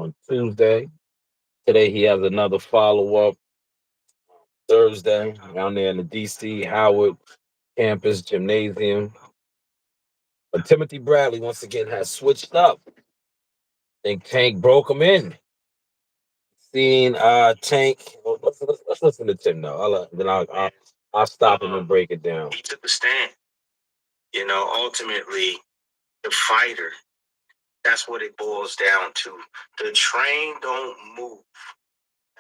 on Tuesday. Today he has another follow up Thursday down there in the DC Howard campus gymnasium. But Timothy Bradley once again has switched up. Think Tank broke him in. Seen Tank. Well, let's listen to Tim now. I'll stop him and break it down. He took a stand. Ultimately, the fighter. That's what it boils down to. The train don't move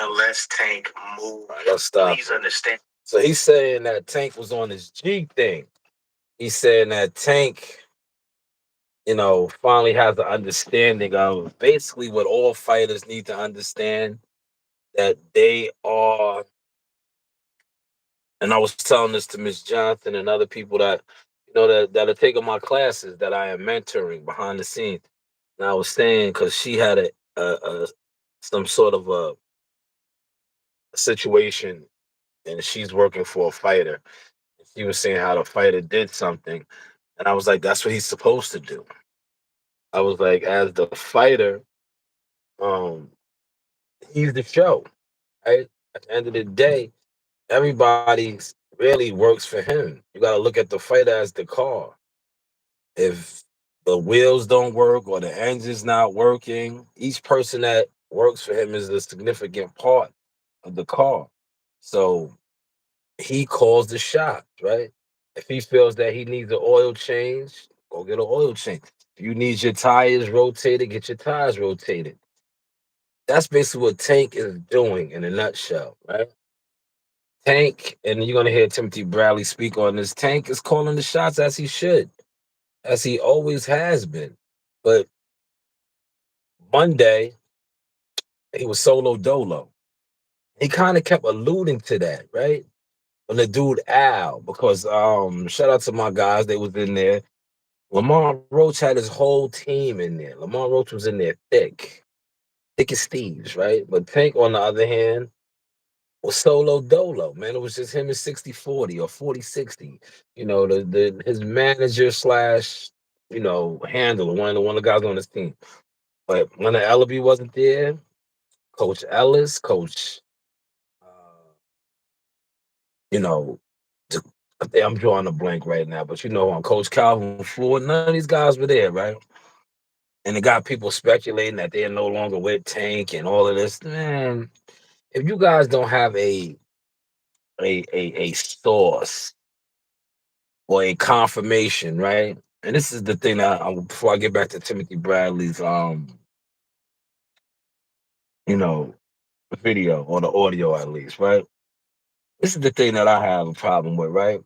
unless Tank move. Right, let's stop. Please understand. So he's saying that Tank was on his G thing. He's saying that Tank, finally has an understanding of basically what all fighters need to understand, that they are. And I was telling this to Miss Johnson and other people that, that are taking my classes that I am mentoring behind the scenes. And I was saying, because she had a some sort of a situation, and she's working for a fighter. She was saying how the fighter did something, and I was like, that's what he's supposed to do. I was like, as the fighter, um, he's the show, right? At the end of the day, everybody really works for him. You got to look at the fighter as the car. If the wheels don't work or the engine's not working, each person that works for him is a significant part of the car. So he calls the shots, right? If he feels that he needs an oil change, go get an oil change. If you need your tires rotated, get your tires rotated. That's basically what Tank is doing in a nutshell, right? Tank, and you're gonna hear Timothy Bradley speak on this. Tank is calling the shots as he should, as he always has been. But Monday, he was solo dolo. He kind of kept alluding to that, right? When the dude Al, because shout out to my guys, they was in there. Lamar Roach had his whole team in there. Lamar Roach was in there thick as thieves, right? But Tank, on the other hand, was solo dolo, man. It was just him and 60-40 or 40-60. His manager slash, handler, one of the guys on his team. But when the Ellaby wasn't there, Coach Ellis, Coach, uh, you know, I'm drawing a blank right now, but on Coach Calvin Ford, none of these guys were there, right? And it got people speculating that they're no longer with Tank and all of this. Man, if you guys don't have a source or a confirmation, right? And this is the thing that before I get back to Timothy Bradley's you know, video or the audio at least, right? This is the thing that I have a problem with, right?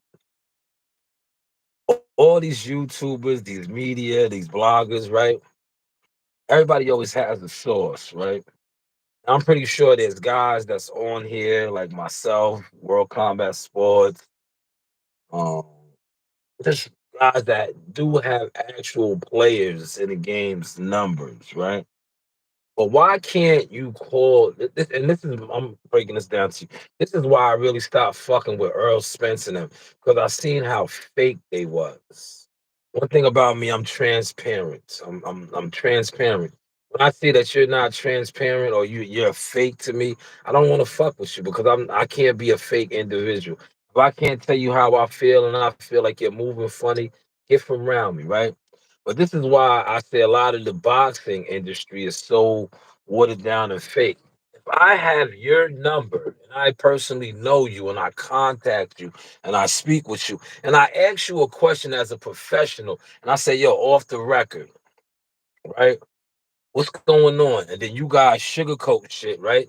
All these YouTubers, these media, these bloggers, right? Everybody always has a source, right? I'm pretty sure there's guys that's on here like myself, World Combat Sports, um, just guys that do have actual players in the game's numbers, right? But why can't you call this? And this is I'm breaking this down to you. This is why I really stopped fucking with Earl Spence and them, because I seen how fake they was. One thing about me, I'm transparent. I'm transparent. When I see that you're not transparent or you're fake to me, I don't want to fuck with you because I can't be a fake individual. If I can't tell you how I feel and I feel like you're moving funny, get from around me, right? But this is why I say a lot of the boxing industry is so watered down and fake. If I have your number and I personally know you and I contact you and I speak with you and I ask you a question as a professional and I say, yo, off the record, right? What's going on? And then you guys sugarcoat shit, right?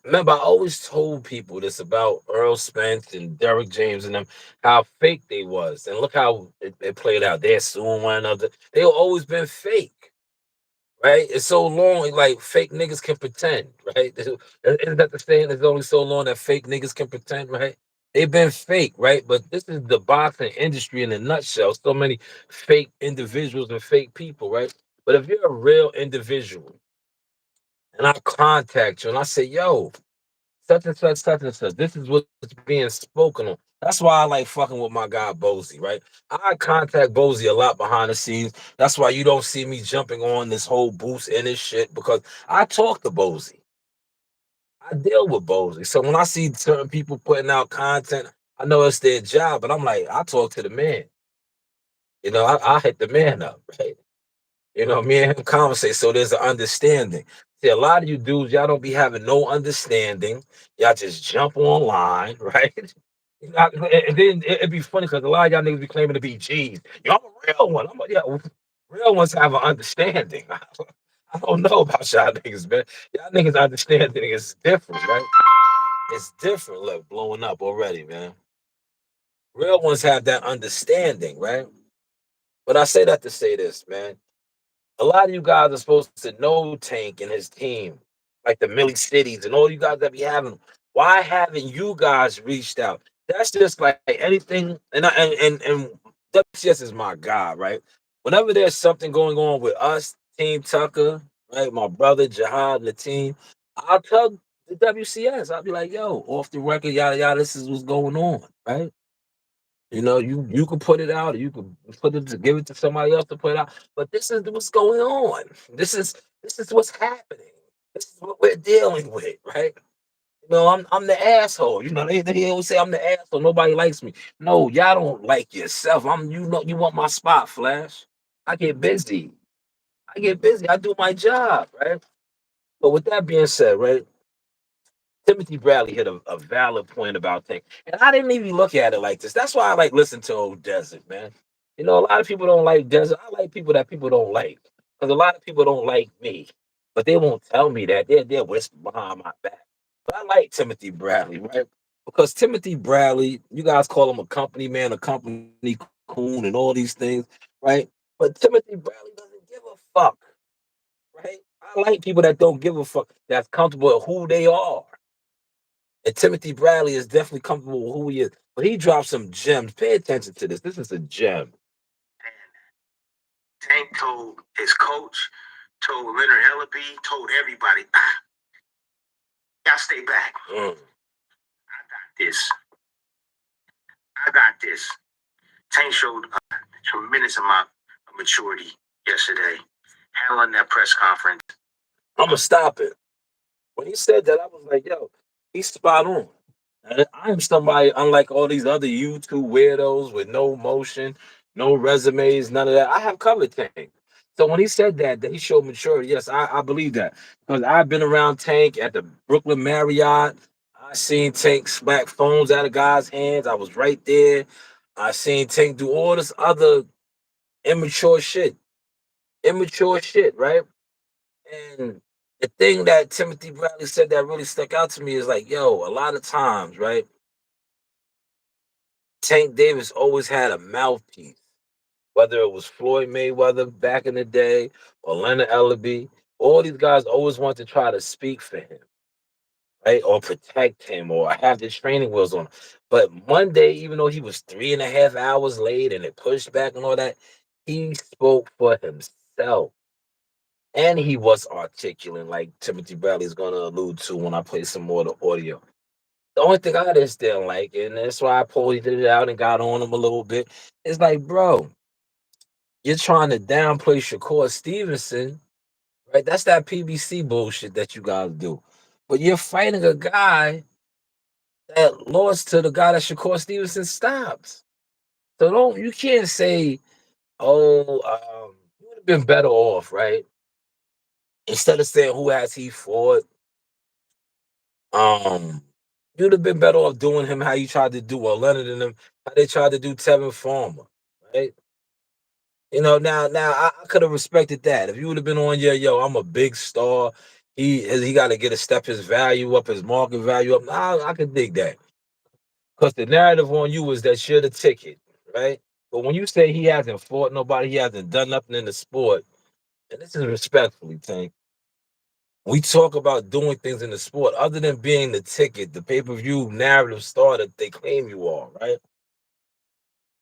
Remember, I always told people this about Earl Spence and Derrick James and them, how fake they was. And look how it played out. They're suing one another. They always been fake, right? It's so long, like fake niggas can pretend, right? Isn't that the saying? It's only so long that fake niggas can pretend, right? They've been fake, right? But this is the boxing industry in a nutshell. So many fake individuals and fake people, right? But if you're a real individual and I contact you and I say, yo, such and such, this is what's being spoken on. That's why I like fucking with my guy Bozy, right? I contact Bozy a lot behind the scenes. That's why you don't see me jumping on this whole boost in this shit because I talk to Bozy. I deal with Bozy. So when I see certain people putting out content, I know it's their job, but I'm like, I talk to the man. I hit the man up, right? Me and him conversate, so there's an understanding. See, a lot of you dudes, y'all don't be having no understanding. Y'all just jump online, right? And then it'd be funny because a lot of y'all niggas be claiming to be G's. Yo, I'm a real one. Yeah, real ones have an understanding. I don't know about y'all niggas, man. Y'all niggas understanding is different, right? It's different. Look, blowing up already, man. Real ones have that understanding, right? But I say that to say this, man. A lot of you guys are supposed to know Tank and his team, like the Millie Cities and all you guys that be having. Why haven't you guys reached out? That's just like anything. And WCS is my guy, right? Whenever there's something going on with us, Team Tucker, right? My brother Jihad and the team, I'll tell the WCS. I'll be like, yo, off the record, yada yada. This is what's going on, right? You can put it out, or you can put it to give it to somebody else to put it out. But this is what's going on. This is what's happening. This is what we're dealing with, right? I'm the asshole. They always say I'm the asshole. Nobody likes me. No, y'all don't like yourself. You want my spot, Flash. I get busy. I get busy. I do my job, right? But with that being said, right? Timothy Bradley hit a valid point about things. And I didn't even look at it like this. That's why I like listen to old Desert, man. A lot of people don't like Desert. I like people that people don't like. Because a lot of people don't like me. But they won't tell me that. They're whispering behind my back. But I like Timothy Bradley, right? Because Timothy Bradley, you guys call him a company man, a company coon, and all these things, right? But Timothy Bradley doesn't give a fuck, right? I like people that don't give a fuck, that's comfortable with who they are. And Timothy Bradley is definitely comfortable with who he is. But he dropped some gems. Pay attention to this. This is a gem. Tank told his coach, told Leonard Ellaby, told everybody, y'all stay back. I got this. I got this. Tank showed a tremendous amount of maturity yesterday, handling that press conference. I'm going to stop it. When he said that, I was like, yo, he's spot on. And I am somebody, unlike all these other YouTube weirdos with no motion, no resumes, none of that. I have covered Tank. So when he said that he showed maturity, yes, I believe that. Because I've been around Tank at the Brooklyn Marriott. I seen Tank smack phones out of guys' hands. I was right there. I seen Tank do all this other immature shit. Immature shit, right? And the thing that Timothy Bradley said that really stuck out to me is like, yo, a lot of times, right? Tank Davis always had a mouthpiece, whether it was Floyd Mayweather back in the day or Leonard Ellaby. All these guys always want to try to speak for him, right? Or protect him or have his training wheels on. But Monday, even though he was 3.5 hours late and it pushed back and all that, he spoke for himself. And he was articulate, like Timothy Bradley is going to allude to when I play some more of the audio. The only thing I just didn't like, and that's why I pulled it out and got on him a little bit, is like, bro, you're trying to downplay Shakur Stevenson, right? That's that PBC bullshit that you guys do. But you're fighting a guy that lost to the guy that Shakur Stevenson stopped. So you can't say, oh, you would have been better off, right? Instead of saying who has he fought, you'd have been better off doing him how you tried to do or Leonard and them, how they tried to do Tevin Farmer, right? Now I could have respected that. If you would have been on yo, I'm a big star. He got to get a step his value up, his market value up. Nah, I could dig that. Because the narrative on you is that you're the ticket, right? But when you say he hasn't fought nobody, he hasn't done nothing in the sport, and this is respectfully, Tank. We talk about doing things in the sport other than being the ticket, the pay-per-view narrative star that they claim you are, right?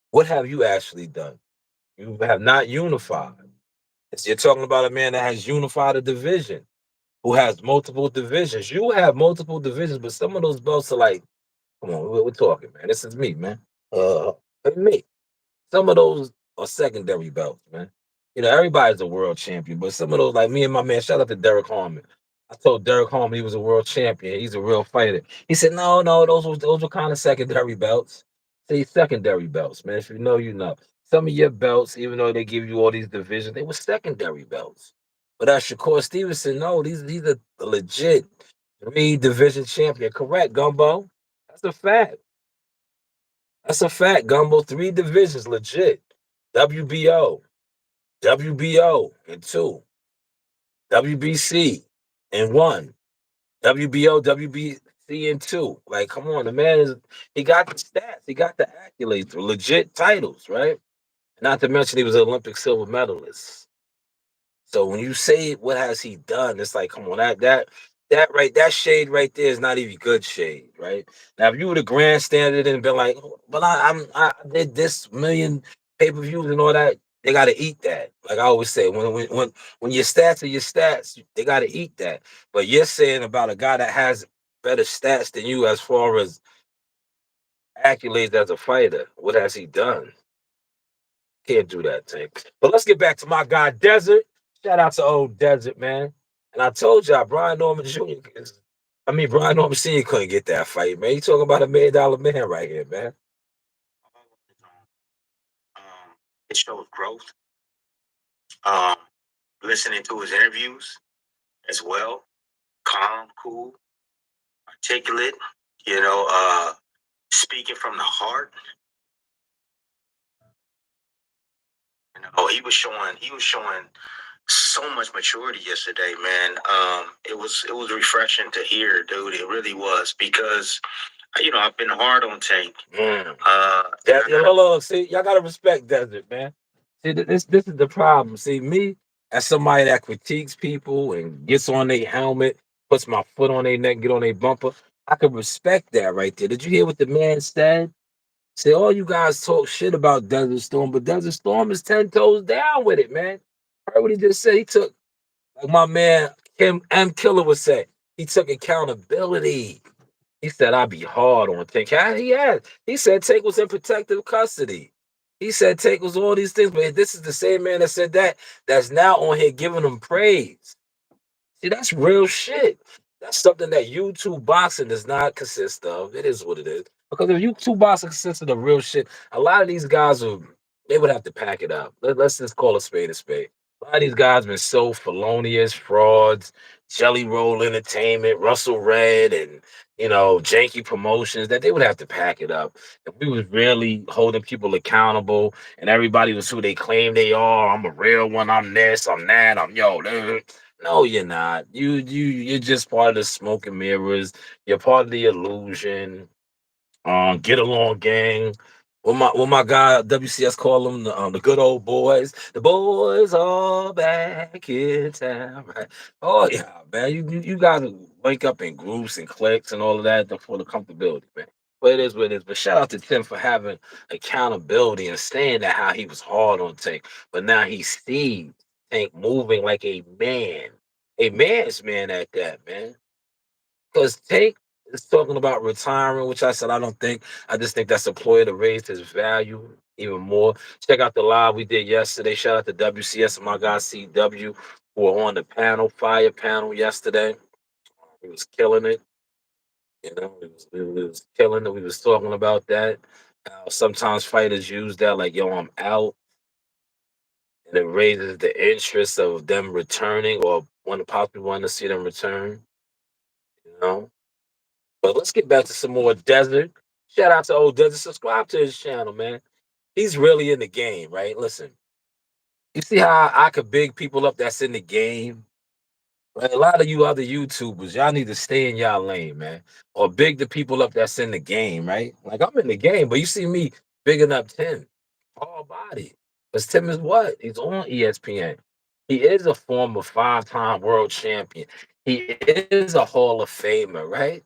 What have you actually done? You have not unified. You're talking about a man that has unified a division, who has multiple divisions. You have multiple divisions, but some of those belts are like Come on, we're talking, man. This is me, man. Me. Some of those are secondary belts, man. You know, everybody's a world champion, but some of those, like me and my man, shout out to Derek Harmon. I told Derek Harmon he was a world champion. He's a real fighter. He said, no, no, those were kind of secondary belts. See, secondary belts, man. If you know, you know. Some of your belts, even though they give you all these divisions, they were secondary belts. But Shakur Stevenson, no, these are legit three division champion. Correct, Gumbo. That's a fact. That's a fact, Gumbo. Three divisions, legit. WBO, WBO and two, WBC and one, WBO, WBC and two. Like, come on, the man he got the stats, he got the accolades, legit titles, right? Not to mention he was an Olympic silver medalist. So when you say what has he done, it's like, come on, that shade right there is not even good shade, right? Now, if you would have grandstanded and been like, "Oh, but I did this million pay-per-views and all that," they gotta eat that. Like I always say, when your stats are your stats, they gotta eat that. But you're saying about a guy that has better stats than you as far as accolades as a fighter, what has he done? Can't do that thing. But let's get back to my guy Desert. Shout out to old Desert, man. And I told y'all, Brian Norman Jr. Brian Norman Sr. couldn't get that fight, man. You talking about $1 million man right here, man. It shows growth. Um, Listening to his interviews as well, calm, cool, articulate. You know, speaking from the heart. You know, he was showing so much maturity yesterday, man. It was refreshing to hear, dude. It really was because I've been hard on Tank. Hold on, see, y'all gotta respect Desert, man. See, this is the problem. See, me as somebody that critiques people and gets on their helmet, puts my foot on their neck, get on their bumper, I can respect that right there. Did you hear what the man said? Say, all you guys talk shit about Desert Storm, but Desert Storm is 10 toes down with it, man. Heard what he just said. He took, like my man Kim M. Killer would say, he took accountability. He said, I'd be hard on Tank. He had. He said Tank was in protective custody. He said Tank was all these things, but this is the same man that said that that's now on here giving him praise. See, that's real shit. That's something that YouTube boxing does not consist of. It is what it is. Because if YouTube boxing consisted of real shit, a lot of these guys would have to pack it up. Let's just call a spade a spade. A lot of these guys been so felonious, frauds, Jelly Roll Entertainment, Russell Red, and janky promotions that they would have to pack it up. If we was really holding people accountable and everybody was who they claim they are, I'm a real one, I'm this, I'm that, I'm dude. No, you're not. You're just part of the smoke and mirrors. You're part of the illusion. Get along, gang. What my guy WCS call them the good old boys. The boys are back in town, right? Oh yeah, man. You gotta wake up in groups and cliques and all of that for the comfortability, man. But it is what it is. But shout out to Tim for having accountability and saying that how he was hard on Tank, but now he sees Tank moving like a man's man at that, man. Because Tank is talking about retiring, which I said I don't think. I just think that's a ploy to raise his value even more. Check out the live we did yesterday. Shout out to WCS and my guy CW who were on the fire panel yesterday. He was killing it. He was killing it. We was talking about that. Sometimes fighters use that like, yo, I'm out. And it raises the interest of them returning or possibly want to see them return. You know? But let's get back to some more Desert. Shout out to old Desert. Subscribe to his channel, man. He's really in the game, right? Listen, you see how I could big people up that's in the game? Right? A lot of you other YouTubers, y'all need to stay in y'all lane, man. Or big the people up that's in the game, right? Like I'm in the game, but you see me bigging up Tim. All body. Because Tim is what? He's on ESPN. He is a former five-time world champion. He is a Hall of Famer, right?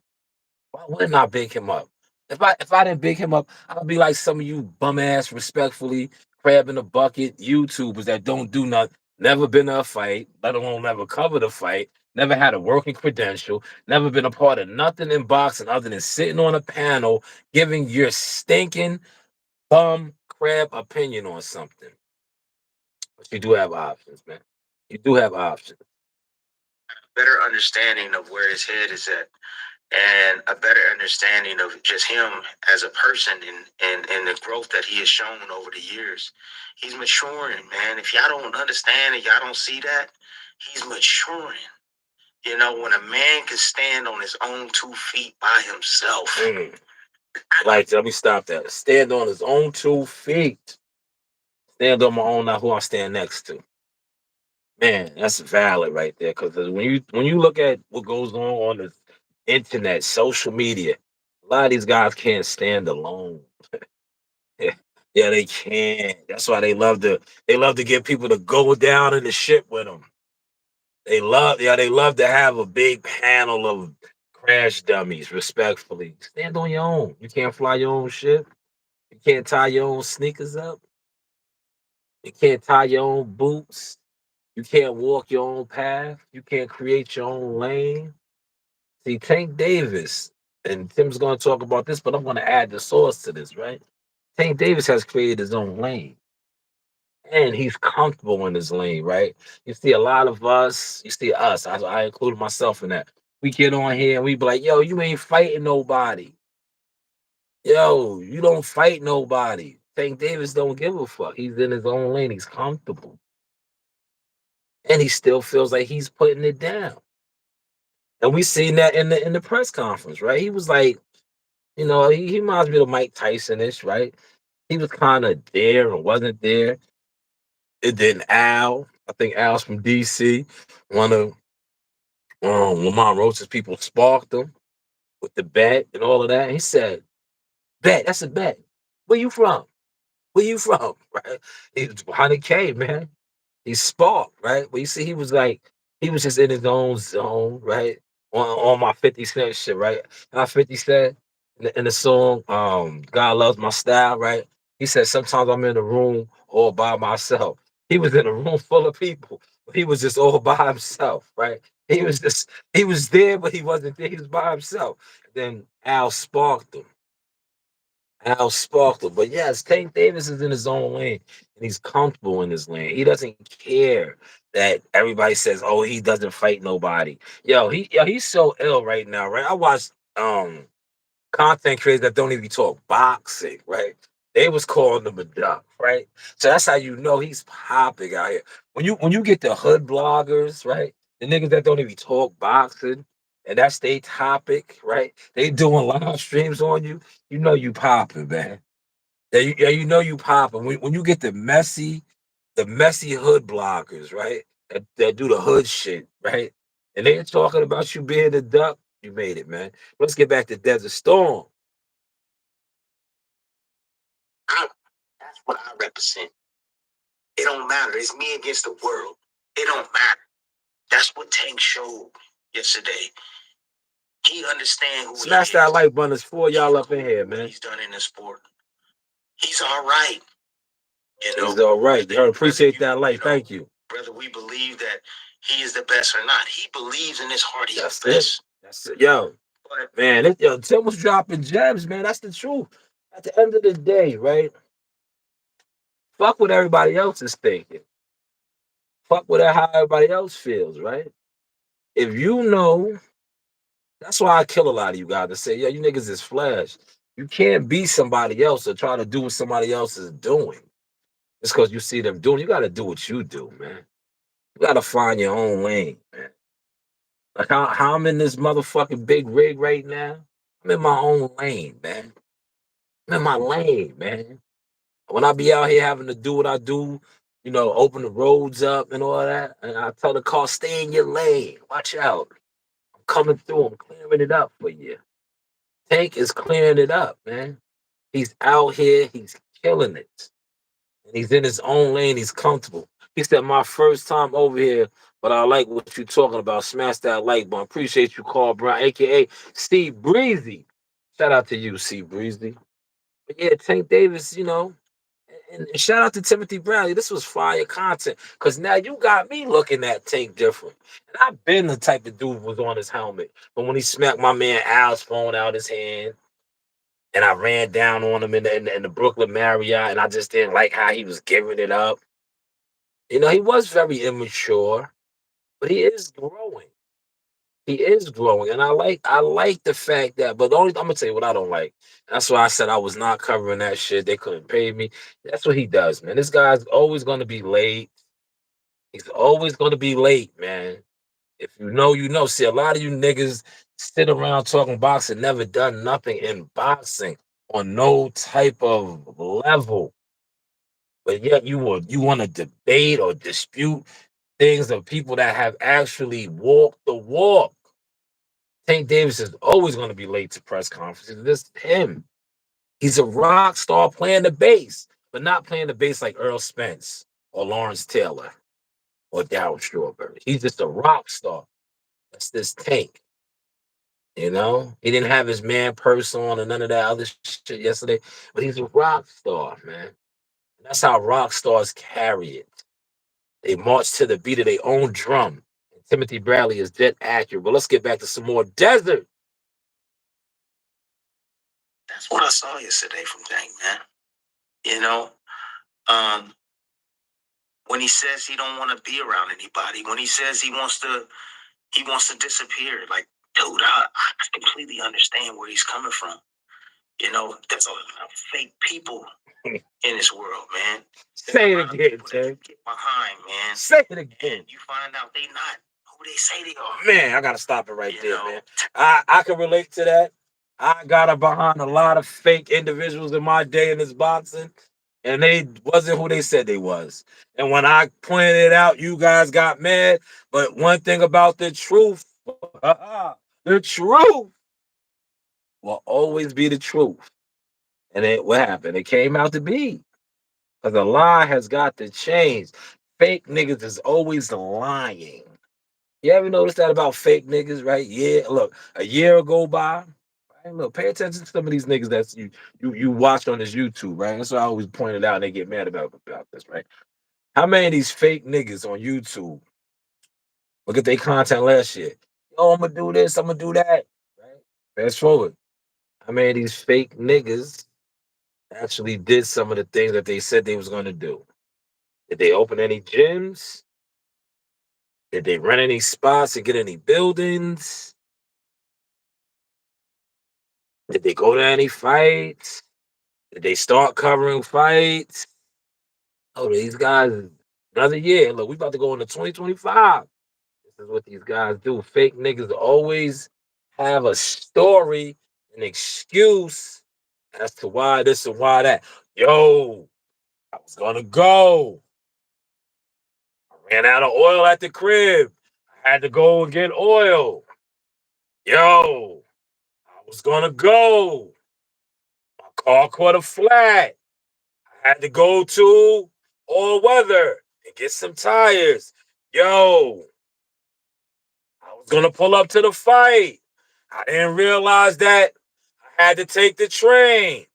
Why wouldn't I big him up? If I didn't big him up, I'd be like some of you bum ass, respectfully, crab in a bucket YouTubers that don't do nothing, never been to a fight, let alone never cover the fight, never had a working credential, never been a part of nothing in boxing other than sitting on a panel giving your stinking bum crab opinion on something. But you do have options, man. You do have options. Better understanding of where his head is at, and a better understanding of just him as a person, and the growth that he has shown over the years. He's maturing, man. If y'all don't understand and y'all don't see that, he's maturing. You know, when a man can stand on his own 2 feet by himself. Like, let me stop that. Stand on his own 2 feet. Stand on my own, not who I stand next to. Man, that's valid right there. Because when you look at what goes on the internet, social media, a lot of these guys can't stand alone. Yeah, they can't. That's why they love to get people to go down in the ship with them. They love to have a big panel of crash dummies. Respectfully, stand on your own. You can't fly your own ship. You can't tie your own sneakers up. You can't tie your own boots. You can't walk your own path. You can't create your own lane. See, Tank Davis, and Tim's going to talk about this, but I'm going to add the source to this, right? Tank Davis has created his own lane, and he's comfortable in his lane, right? You see a lot of us, you see us, I included myself in that. We get on here and we be like, yo, you ain't fighting nobody. Yo, you don't fight nobody. Tank Davis don't give a fuck. He's in his own lane. He's comfortable. And he still feels like he's putting it down. And we seen that in the press conference, right? He was like, he reminds me of Mike Tyson-ish, right? He was kind of there and wasn't there. And then Al, I think Al's from DC, one of Lamont Roach's people sparked him with the bet and all of that. He said, bet, that's a bet. Where you from? Where you from? Right? He's 100K, man. He sparked, right? But you see, he was just in his own zone, right? On my 50 Cent shit, right? How 50 said in the song, God Loves My Style, right? He said, sometimes I'm in a room all by myself. He was in a room full of people. He was just all by himself, right? He was there, but he wasn't there. He was by himself. Then Al sparked him. Al Sparkle. But yes, Tank Davis is in his own lane and he's comfortable in his lane. He doesn't care that everybody says, oh, he doesn't fight nobody. He's so ill right now, right? I watched content creators that don't even talk boxing, right? They was calling him a duck, right? So that's how you know he's popping out here. When you get the hood bloggers, right? The niggas that don't even talk boxing, and that's their topic, right? They doing live streams on you. You know you popping, man. You know you popping. When you get the messy hood bloggers, right? That do the hood shit, right? And they're talking about you being a duck. You made it, man. Let's get back to Desert Storm. That's what I represent. It don't matter. It's me against the world. It don't matter. That's what Tank showed yesterday. He understand who Smash he that is. like button. There's four y'all up in here, man. He's done in the sport. He's all right. He's all right. I appreciate that like. Thank you. Whether we believe that he is the best or not, he believes in his heart he's That's the best. That's it. Yo, man, Tim was dropping gems, man. That's the truth. At the end of the day, right? Fuck what everybody else is thinking. Fuck what how everybody else feels, right? If you know, that's why I kill a lot of you guys to say, yo, you niggas is flesh. You can't be somebody else or try to do what somebody else is doing. Just because you see them doing, you got to do what you do, man. You got to find your own lane, man. Like how I'm in this motherfucking big rig right now. I'm in my own lane, man. I'm in my lane, man. When I be out here having to do what I do, open the roads up and all that, and I tell the car, stay in your lane. Watch out. I'm coming through. I'm clearing it up for you. Tank is clearing it up, man. He's out here. He's killing it. And he's in his own lane. He's comfortable. He said, my first time over here, but I like what you're talking about. Smash that like button. Appreciate you, Carl Brown, a.k.a. Steve Breezy. Shout out to you, Steve Breezy. But yeah, Tank Davis, And shout out to Timothy Bradley. This was fire content because now you got me looking at Tank different. And I've been the type of dude who was on his helmet. But when he smacked my man Al's phone out his hand, and I ran down on him in the Brooklyn Marriott, and I just didn't like how he was giving it up. You know, he was very immature, but he is growing. He is growing, and I like the fact that. But the only I'm gonna tell you what I don't like. That's why I said I was not covering that shit. They couldn't pay me. That's what he does, man. This guy's always gonna be late. He's always gonna be late, man. If you know, you know. See, a lot of you niggas sit around talking boxing, never done nothing in boxing on no type of level. But yet you want to debate or dispute things of people that have actually walked the walk. Tank Davis is always going to be late to press conferences. This him. He's a rock star playing the bass, but not playing the bass like Earl Spence or Lawrence Taylor or Darryl Strawberry. He's just a rock star. That's this Tank. You know, he didn't have his man purse on or none of that other shit yesterday, but he's a rock star, man. And that's how rock stars carry it. They march to the beat of their own drum. And Timothy Bradley is dead accurate. But let's get back to some more desert. That's what I saw yesterday from Tank, man. You know, um, when he says he don't want to be around anybody, when he says he wants to disappear, like, dude, I completely understand where he's coming from. You know, there's a lot of fake people in this world, man. Say it again, Tim. Get behind, man. Say it again. And you find out they not who they say they are. Man, I gotta stop it right there, man. I can relate to that. I got behind a lot of fake individuals in my day in this boxing, and they wasn't who they said they was. And when I pointed it out, you guys got mad. But one thing about the truth, the truth will always be the truth. And what happened? It came out to be. Because a lie has got to change. Fake niggas is always lying. You ever notice that about fake niggas, right? Yeah, look, a year go by. Right? Look, pay attention to some of these niggas that you watch on this YouTube, right? That's what I always pointed out and they get mad about this, right? How many of these fake niggas on YouTube look at their content last year? Yo, I'm gonna do this, I'm gonna do that. Right? Fast forward. How many of these fake niggas actually did some of the things that they said they was gonna do? Did they open any gyms? Did they rent any spots and get any buildings? Did they go to any fights? Did they start covering fights? Oh, these guys, another year. Look, we about to go into 2025. This is what these guys do. Fake niggas always have a story, an excuse as to why this and why that. Yo, I was gonna go. I ran out of oil at the crib. I had to go and get oil. Yo, I was gonna go. My car caught a flat. I had to go to all weather and get some tires. Yo, I was gonna pull up to the fight. I didn't realize that I had to take the train.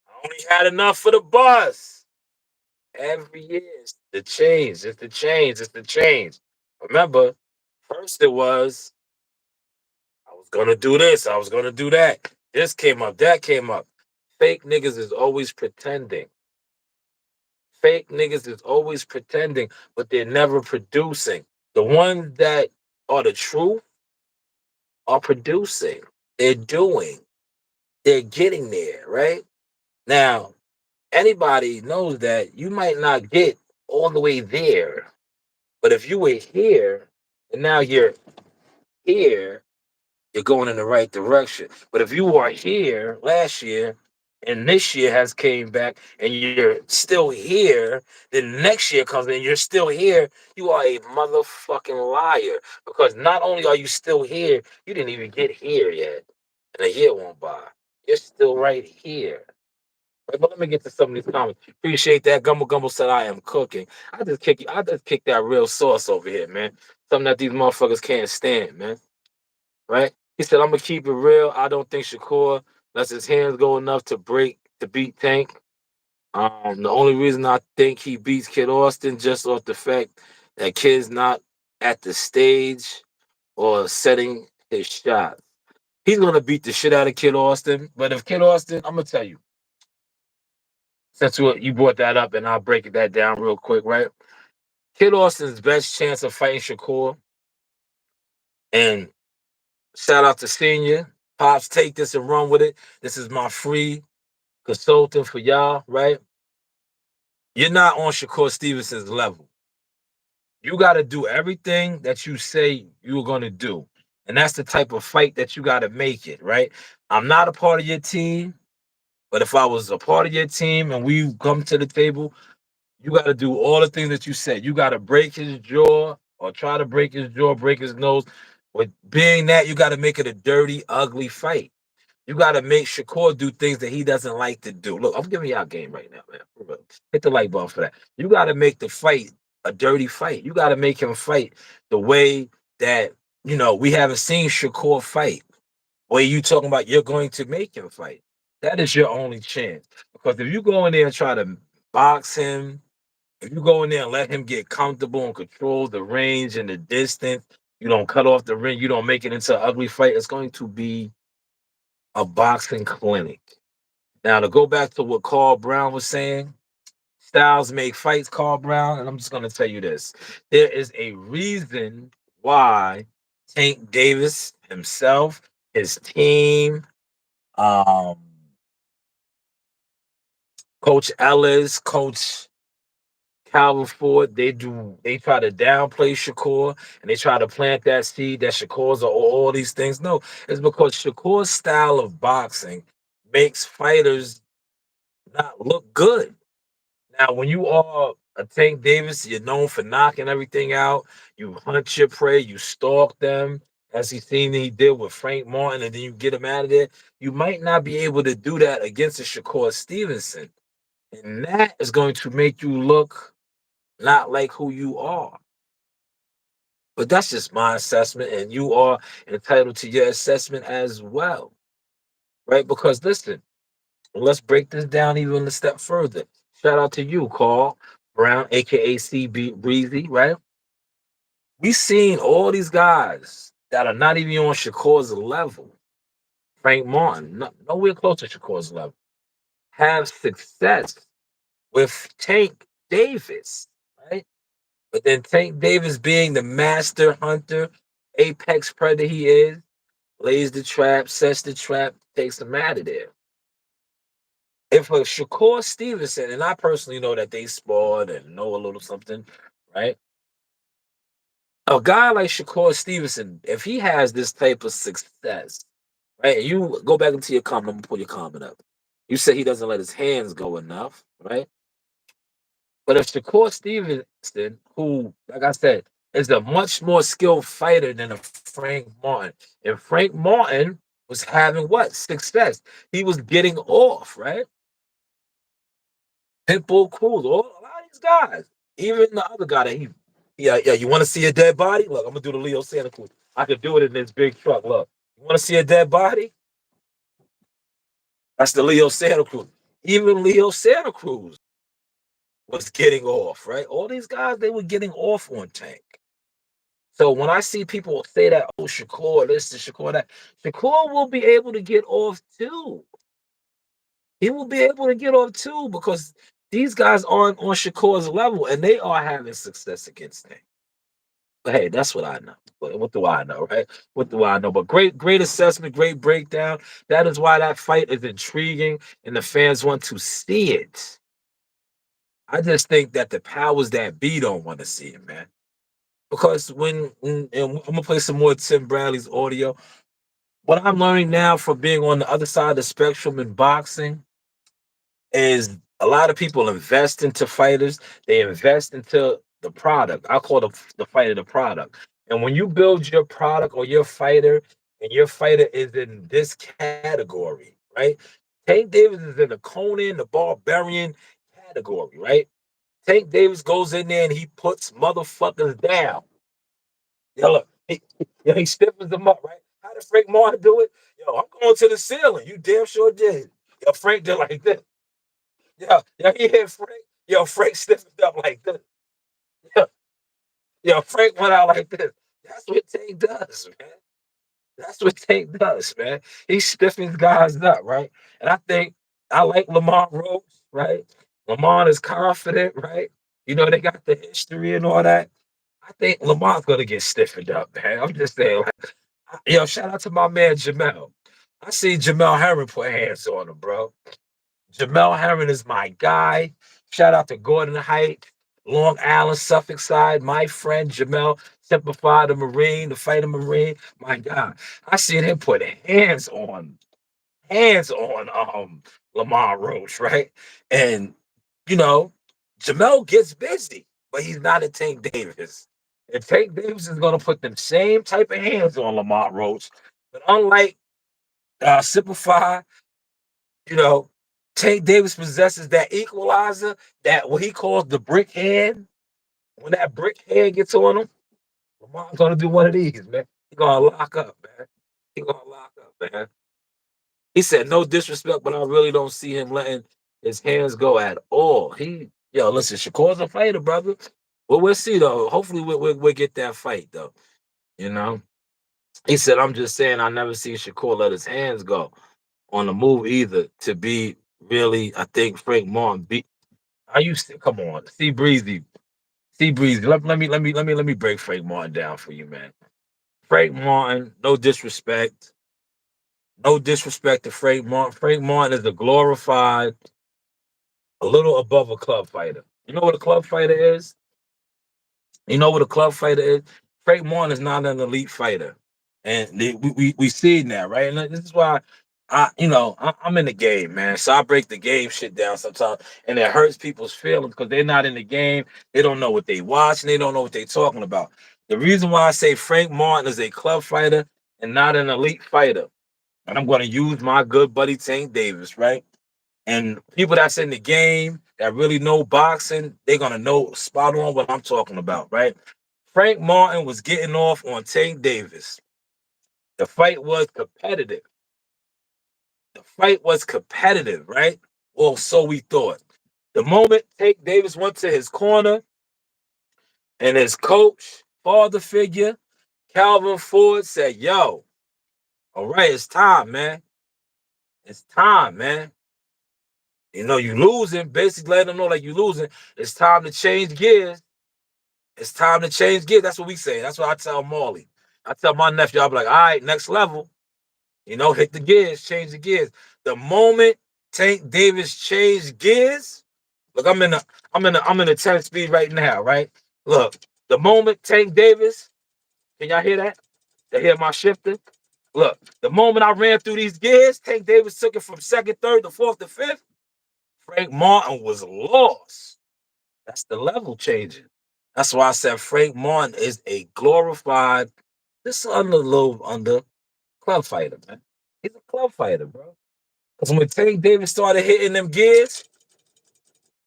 I only had enough for the bus. Every year, it's the change. It's the change. It's the change. Remember, first it was I was gonna do this. I was gonna do that. This came up. That came up. Fake niggas is always pretending. Fake niggas is always pretending, but they're never producing. The ones that are the truth are producing. They're doing. They're getting there, right? Now, anybody knows that you might not get all the way there, but if you were here and now you're here, you're going in the right direction. But if you are here last year and this year has came back and you're still here, then next year comes and you're still here, you are a motherfucking liar. Because not only are you still here, you didn't even get here yet. And a year won't by. You're still right here. Right, but let me get to some of these comments. Appreciate that. Gumble Gumble said I am cooking. I just kicked that real sauce over here, man. Something that these motherfuckers can't stand, man. Right? He said, I'm gonna keep it real. I don't think Shakur lets his hands go enough to beat Tank. The only reason I think he beats Kid Austin just off the fact that Kid's not at the stage or setting his shot. He's gonna beat the shit out of Kid Austin. But if Kid Austin, I'm gonna tell you, since you brought that up, and I'll break that down real quick, right? Kid Austin's best chance of fighting Shakur, and shout out to Senior. Pops, take this and run with it. This is my free consultant for y'all, right? You're not on Shakur Stevenson's level. You got to do everything that you say you're going to do. And that's the type of fight that you got to make it, right? I'm not a part of your team, but if I was a part of your team and we come to the table, you got to do all the things that you said. You got to break his jaw or try to break his jaw, break his nose. With being that, you got to make it a dirty, ugly fight. You got to make Shakur do things that he doesn't like to do. Look, I'm giving y'all game right now, man. For real. Hit the light bulb for that. You got to make the fight a dirty fight. You got to make him fight the way that, we haven't seen Shakur fight. Or you talking about you're going to make him fight. That is your only chance. Because if you go in there and try to box him, if you go in there and let him get comfortable and control the range and the distance, you don't cut off the ring, you don't make it into an ugly fight, it's going to be a boxing clinic. Now, to go back to what Carl Brown was saying, styles make fights, Carl Brown, and I'm just going to tell you this. There is a reason why Tank Davis himself, his team, um, Coach Ellis, Coach Calvin Ford, they try to downplay Shakur and they try to plant that seed that Shakur's are all these things. No, it's because Shakur's style of boxing makes fighters not look good. Now, when you are a Tank Davis, you're known for knocking everything out. You hunt your prey, you stalk them, as he did with Frank Martin, and then you get him out of there. You might not be able to do that against a Shakur Stevenson. And that is going to make you look not like who you are. But that's just my assessment, and you are entitled to your assessment as well, right? Because listen, let's break this down even a step further. Shout out to you, Carl Brown, aka CB Breezy, right? We seen all these guys that are not even on Shakur's level. Frank Martin, nowhere close to Shakur's level, have success with Tank Davis, right? But then Tank Davis, being the master hunter, apex predator he is, lays the trap, sets the trap, takes him out of there. If a Shakur Stevenson, and I personally know that they sparred and know a little something, right? A guy like Shakur Stevenson, if he has this type of success, right? And you go back into your comment, I'm gonna pull your comment up. You say he doesn't let his hands go enough, right? But if Shakur Stevenson, who, like I said, is a much more skilled fighter than a Frank Martin, and Frank Martin was having what? Success. He was getting off, right? Pitbull Cruz, all a lot of these guys, even the other guy that yeah. You want to see a dead body? Look, I'm gonna do the Leo Santa Cruz. I could do it in this big truck. Look, you want to see a dead body? That's the Leo Santa Cruz. Even Leo Santa Cruz was getting off, right? All these guys, they were getting off on Tank. So when I see people say that, oh, Shakur, this, and Shakur, that, Shakur will be able to get off too. He will be able to get off too because these guys aren't on Shakur's level and they are having success against him. But hey, that's what I know. What do I know, right? What do I know? But great assessment, great breakdown. That is why that fight is intriguing and the fans want to see it. I just think that the powers that be don't want to see it, man. Because and I'm gonna play some more Tim Bradley's audio. What I'm learning now from being on the other side of the spectrum in boxing is a lot of people invest into fighters. They invest into the product. I call the fighter the product. And when you build your product or your fighter, and your fighter is in this category, right? Tank Davis is in the Conan, the Barbarian category, right? Tank Davis goes in there and he puts motherfuckers down. Yo, look, he stiffens them up, right? How did Frank Martin do it? Yo, I'm going to the ceiling. You damn sure did. Yo, Frank did like this. Yo, he hit Frank. Yo, Frank stiffened up like this. Yo, yo, Frank went out like this. That's what Tank does, man. That's what Tank does, man. He stiffens guys up, right? And I think I like Lamont Rhodes, right? Lamont is confident, right? You know, they got the history and all that. I think Lamont's gonna get stiffened up, man. I'm just saying, like, yo, shout out to my man Jamel. I see Jamel Herring put hands on him, bro. Jamel Herring is my guy. Shout out to Gordon Height, Long Island, Suffolk side. My friend Jamel, Simplify the Marine, the fighter Marine. My God, I seen him put hands on Lamar Roach, right? And you know, Jamel gets busy, but he's not a Tank Davis. And Tank Davis is gonna put the same type of hands on Lamar Roach. But unlike Simplify, you know, Tank Davis possesses that equalizer, that what he calls the brick hand. When that brick hand gets on him, Lamar's gonna do one of these, man. He gonna lock up, man. He gonna lock up, man. He said, no disrespect, but I really don't see him letting his hands go at all. Listen, Shakur's a fighter, brother. Well, we'll see though. Hopefully, we'll get that fight though. You know, he said, I'm just saying, I never seen Shakur let his hands go on the move either. To be really, I think Frank Martin beat. Are you come on, see Breezy, see Breezy. Let me break Frank Martin down for you, man. Frank Martin, no disrespect to Frank Martin. Frank Martin is a glorified, a little above a club fighter. You know what a club fighter is? You know what a club fighter is? Frank Martin is not an elite fighter, and we see that, right? And this is why I'm in the game, man. So I break the game shit down sometimes, and it hurts people's feelings because they're not in the game. They don't know what they watch, and they don't know what they're talking about. The reason why I say Frank Martin is a club fighter and not an elite fighter, and I'm going to use my good buddy Tank Davis, right? And people that's in the game that really know boxing, they're gonna know spot on what I'm talking about, right? Frank Martin was getting off on Tank Davis. The fight was competitive. The fight was competitive, right? Well, so we thought. The moment Tank Davis went to his corner and his coach, father figure, Calvin Ford said, yo, all right, it's time, man. It's time, man. You know, you losing, basically letting them know like you losing. It's time to change gears. It's time to change gears. That's what we say. That's what I tell Marley. I tell my nephew, I'll be like, all right, next level. You know, hit the gears, change the gears. The moment Tank Davis changed gears, look, I'm in the 10 speed right now, right? Look, the moment Tank Davis, can y'all hear that? They hear my shifter? Look, the moment I ran through these gears, Tank Davis took it from second, third to fourth to fifth. Frank Martin was lost. That's the level changing. That's why I said Frank Martin is a glorified, this under little under club fighter, man. He's a club fighter, bro. Because when Tank Davis started hitting them gears,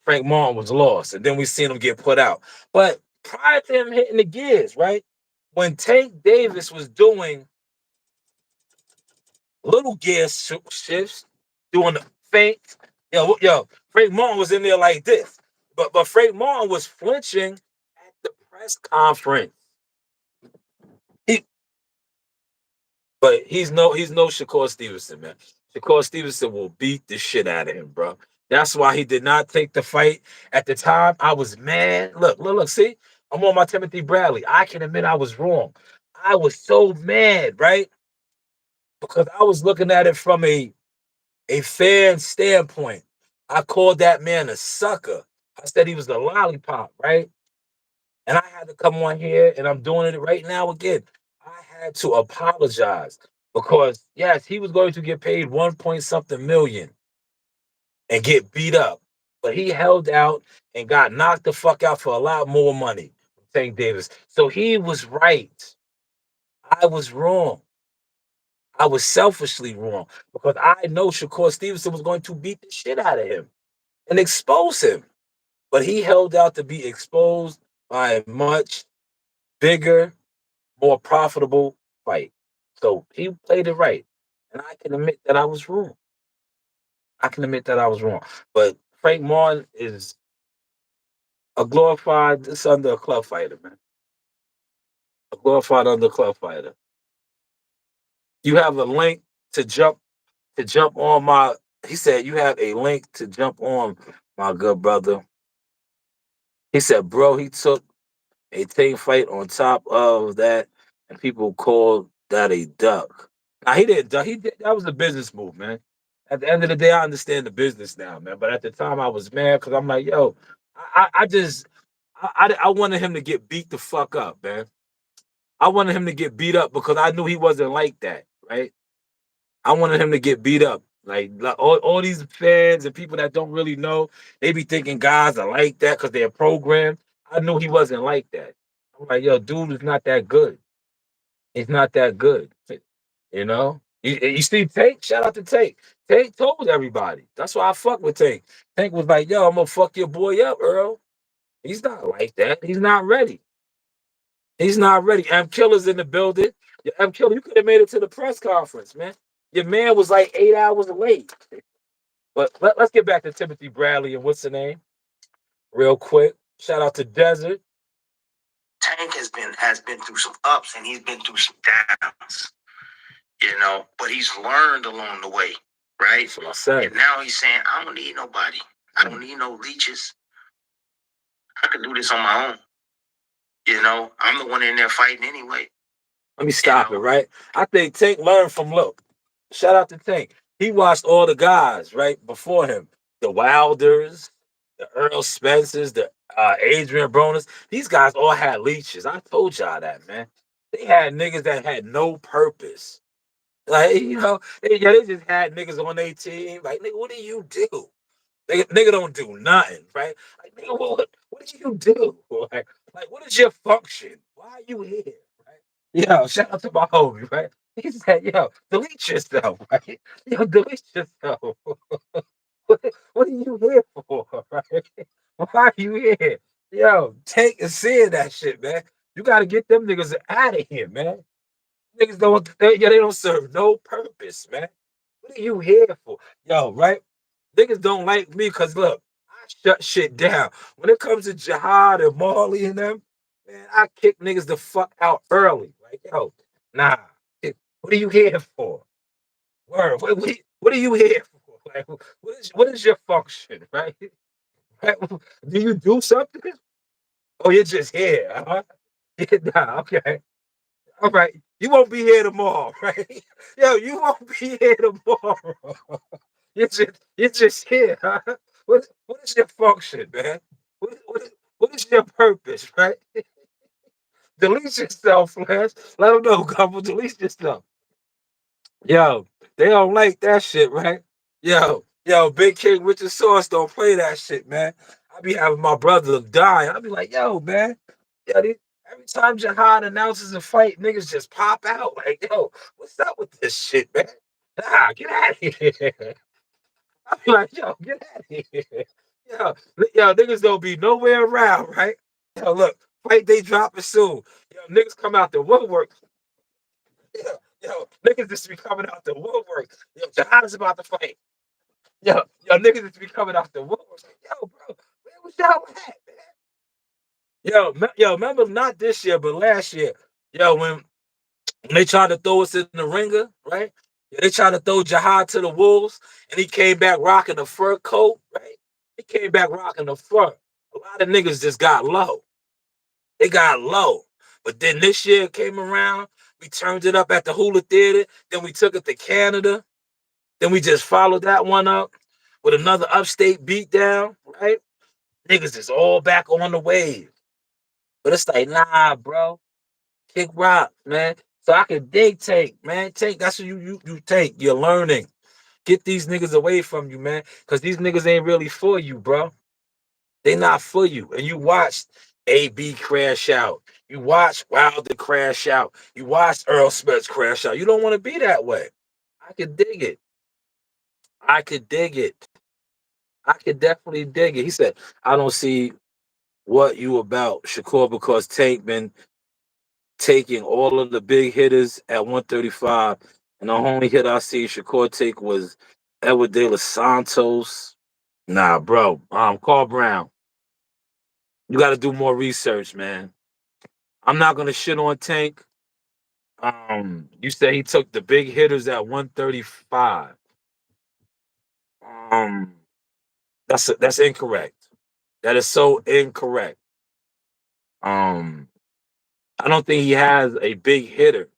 Frank Martin was lost. And then we seen him get put out. But prior to him hitting the gears, right? When Tank Davis was doing little gear shifts, doing the feint, Frank Martin was in there like this. But Frank Martin was flinching at the press conference. He But he's no Shakur Stevenson, man. Shakur Stevenson will beat the shit out of him, bro. That's why he did not take the fight at the time. I was mad. Look. See, I'm on my Timothy Bradley. I can admit I was wrong. I was so mad, right? Because I was looking at it from a fan standpoint. I called that man a sucker. I said he was a lollipop, right? And I had to come on here, and I'm doing it right now again. I had to apologize because yes, he was going to get paid 1 point something million and get beat up, but he held out and got knocked the fuck out for a lot more money. Tank Davis. So he was right. I was wrong. I was selfishly wrong because I know Shakur Stevenson was going to beat the shit out of him and expose him. But he held out to be exposed by a much bigger, more profitable fight. So he played it right. And I can admit that I was wrong. I can admit that I was wrong. But Frank Martin is a glorified it's under a club fighter, man. A glorified underclub fighter. You have a link to jump on my. He said you have a link to jump on my good brother. He said, bro, he took a team fight on top of that, and people called that a duck. Now he didn't duck. He did, that was a business move, man. At the end of the day, I understand the business now, man. But at the time, I was mad because I'm like, yo, I just I wanted him to get beat the fuck up, man. I wanted him to get beat up because I knew he wasn't like that, right? I wanted him to get beat up. Like all these fans and people that don't really know, they be thinking guys are like that because they're programmed. I knew he wasn't like that. I'm like, yo, dude is not that good. He's not that good. You know? You see Tank? Shout out to Tank. Tank told everybody. That's why I fuck with Tank. Tank was like, yo, I'm gonna fuck your boy up, Earl. He's not like that. He's not ready. He's not ready. M Killer's in the building. Yeah, M Killer, you could have made it to the press conference, man. Your man was like 8 hours late. But let's get back to Timothy Bradley and what's the name? Real quick. Shout out to Desert. Tank has been through some ups and he's been through some downs, but he's learned along the way, right? That's what I said. And now he's saying, I don't need nobody. I don't need no leeches. I can do this on my own. I'm the one in there fighting anyway. Let me stop it, right? I think Tank learned from Look. Shout out to Tank. He watched all the guys, right, before him. The Wilders, the Earl Spencers, the Adrian Bronas. These guys all had leeches. I told y'all that, man. They had niggas that had no purpose. Like, they just had niggas on their team. Like, nigga, what do you do? Nigga don't do nothing, right? Like, nigga, what do you do? Like, what is your function? Why are you here? Right? Yo, shout out to my homie, right? He said, yo, delete yourself, right? Yo, delete yourself. What are you here for, right? Why are you here? Yo, take and seeing that shit, man. You got to get them niggas out of here, man. Niggas they don't serve no purpose, man. What are you here for? Yo, right? Niggas don't like me because look, I shut shit down. When it comes to Jihad and Marley and them, man, I kick niggas the fuck out early. Like, yo, nah. What are you here for? Word. What are you here for? Like, what is your function, right? Right? Do you do something? Oh, you're just here, huh? Yeah, nah, okay. All right. You won't be here tomorrow, right? Yo, you won't be here tomorrow. You're just here, huh? What is your function, man? What is your purpose, right? Delete yourself, Flash. Let them know, couple. Delete yourself. Yo, they don't like that shit, right? Yo, Big King Richard Sauce don't play that shit, man. I be having my brother dying. I be like, yo, man. Yo, every time Jihad announces a fight, niggas just pop out. Like, yo, what's up with this shit, man? Nah, get out of here. I be like, yo, get out of here. Yo, niggas don't be nowhere around, right? Yo, look, fight they dropping soon. Yo, niggas come out the woodwork. Niggas just be coming out the woodwork. Yo, Jihad is about to fight. Niggas just be coming out the woodwork. Like, yo, bro, where was y'all at, man? Remember not this year, but last year. When they tried to throw us in the ringer, right? Yeah, they tried to throw Jihad to the wolves, and he came back rocking a fur coat, right? He came back rocking the fur. A lot of niggas just got low. They got low. But then this year it came around, we turned it up at the Hula Theater, then we took it to Canada, then we just followed that one up with another upstate beatdown, right? Niggas is all back on the wave. But it's like, nah, bro. Kick rock, man. So I can dig take, man. Take that's what you take. You're learning. Get these niggas away from you, man. Cause these niggas ain't really for you, bro. They not for you. And you watched AB crash out. You watched Wilder crash out. You watched Earl Spence crash out. You don't want to be that way. I could dig it. I could dig it. I could definitely dig it. He said, I don't see what you about, Shakur, because Tank been taking all of the big hitters at 135. And the only hit I see Shakur take was Edward De Los Santos. Nah, bro. Carl Brown, you got to do more research, man. I'm not gonna shit on Tank. You said he took the big hitters at 135. Um, that's incorrect. That is so incorrect. Um, I don't think he has a big hitter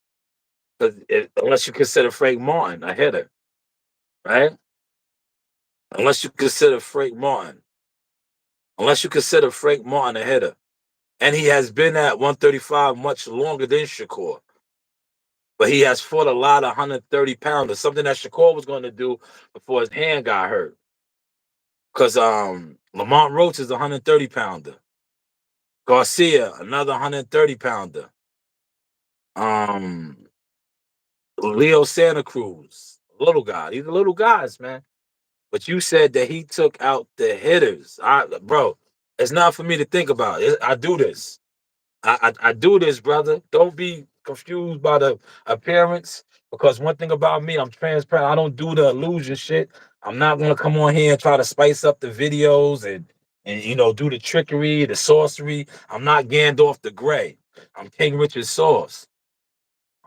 because unless you consider Frank Martin a hitter, right? Unless you consider Frank Martin, unless you consider Frank Martin a hitter, and he has been at 135 much longer than Shakur, but he has fought a lot of 130 pounders, something that Shakur was going to do before his hand got hurt. Because Lamont Roach is a 130 pounder. Garcia, another 130 pounder. Um, Leo Santa Cruz, little guy. These are little guys, man. But you said that he took out the hitters. Bro, it's not for me to think about. I do this. I do this, brother. Don't be confused by the appearance. Because one thing about me, I'm transparent. I don't do the illusion shit. I'm not gonna come on here and try to spice up the videos and do the trickery, the sorcery. I'm not Gandalf the Grey. I'm King Richard Sauce.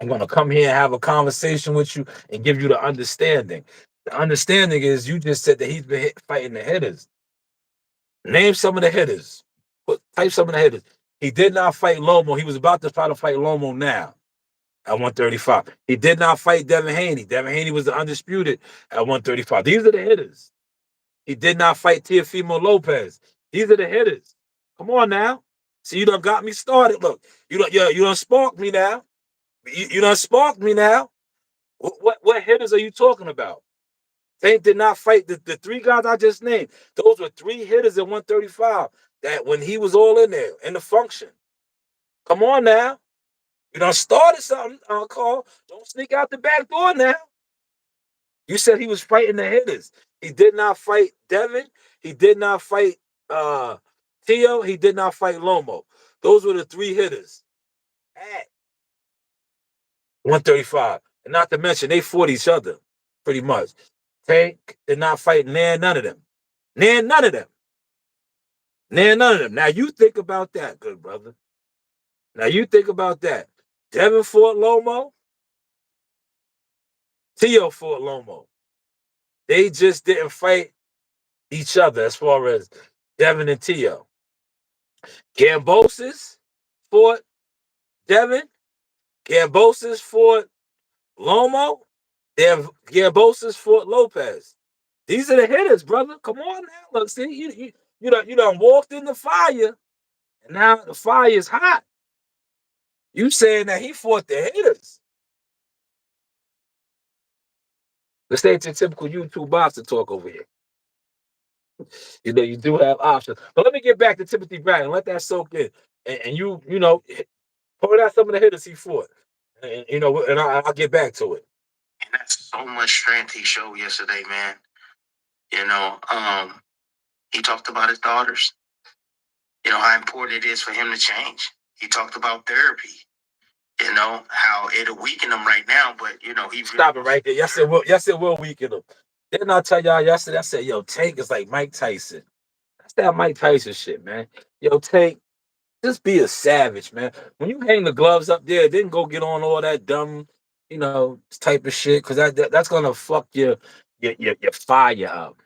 I'm gonna come here and have a conversation with you and give you the understanding. The understanding is you just said that he's been fighting the hitters. Name some of the hitters. Type some of the hitters. He did not fight Lomo. He was about to try to fight Lomo now at 135. He did not fight Devin Haney. Devin Haney was the undisputed at 135. These are the hitters. He did not fight Teofimo Lopez. These are the hitters. Come on now. See, you done got me started. Look, you done sparked me now. You done sparked me now. What hitters are you talking about? Tank did not fight the three guys I just named. Those were three hitters at 135 that when he was all in there in the function. Come on now. You done started something, Carl. Don't sneak out the back door now. You said he was fighting the hitters. He did not fight Devin. He did not fight uh Tio. He did not fight Lomo. Those were the three hitters at 135. And not to mention, they fought each other pretty much. Tank did not fight none of them. None of them. None of them. Now you think about that, good brother. Now you think about that. Devin fought Lomo. Tio fought Lomo. They just didn't fight each other as far as Devin and Tio. Gambosis fought Devin. Gambosis fought Lomo. Gambosis fought Lopez. These are the hitters, brother. Come on now. Look, see, you done walked in the fire, and now the fire is hot. You saying that he fought the hitters. Let's stay to typical YouTube boxer talk over here. You do have options. But let me get back to Timothy Brown and let that soak in. And point out some of the hitters he fought. And I'll get back to it. And that's so much strength he showed yesterday, man. You know, he talked about his daughters. You know how important it is for him to change. He talked about therapy. You know how it'll weaken him right now, but he Stop it right there. Yes, it will weaken him. Didn't I tell y'all yesterday? I said, yo, Tank is like Mike Tyson. That's that Mike Tyson shit, man. Yo, Tank, just be a savage, man. When you hang the gloves up there, then go get on all that dumb, type of shit, because that's gonna fuck your fire up.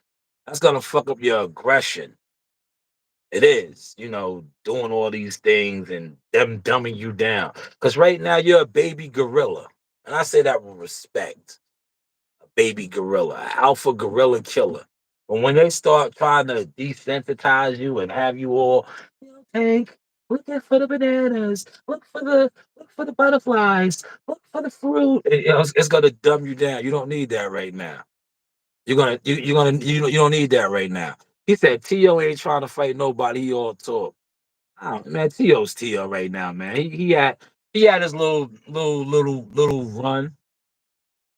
That's gonna fuck up your aggression. It is, doing all these things and them dumbing you down. Because right now you're a baby gorilla, and I say that with respect. A baby gorilla, an alpha gorilla killer. But when they start trying to desensitize you and have you all, Tank, look at for the bananas, look for the butterflies, look for the fruit. It's gonna dumb you down. You don't need that right now. You don't need that right now. He said Tio ain't trying to fight nobody. He all talk. Oh, man, Tio's Tio right now, man. He had his little run,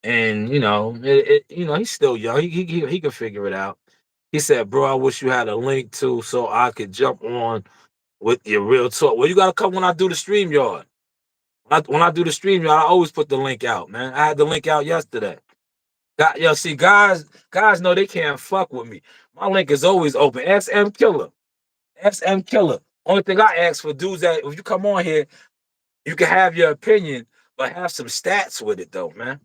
and he's still young. He can figure it out. He said, "Bro, I wish you had a link too, so I could jump on with your real talk." Well, you gotta come when I do the stream yard. When I do the stream yard, I always put the link out, man. I had the link out yesterday. Yo, see, guys know they can't fuck with me. My link is always open. XM Killer. XM Killer. Only thing I ask for dudes that if you come on here, you can have your opinion, but have some stats with it though, man.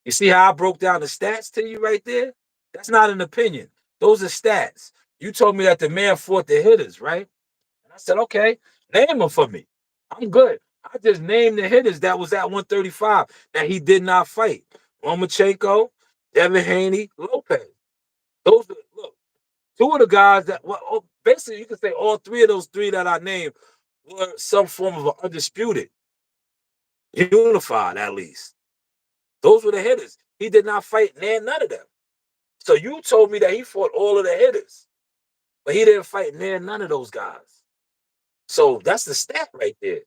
You see how I broke down the stats to you right there? That's not an opinion. Those are stats. You told me that the man fought the hitters, right? And I said, okay, name them for me. I'm good. I just named the hitters that was at 135 that he did not fight. Lomachenko, Devin Haney, Lopez. Those are, look, two of the guys that, well, basically you can say all three of those three that I named were some form of an undisputed, unified at least. Those were the hitters. He did not fight none of them. So you told me that he fought all of the hitters, but he didn't fight none of those guys. So that's the stat right there.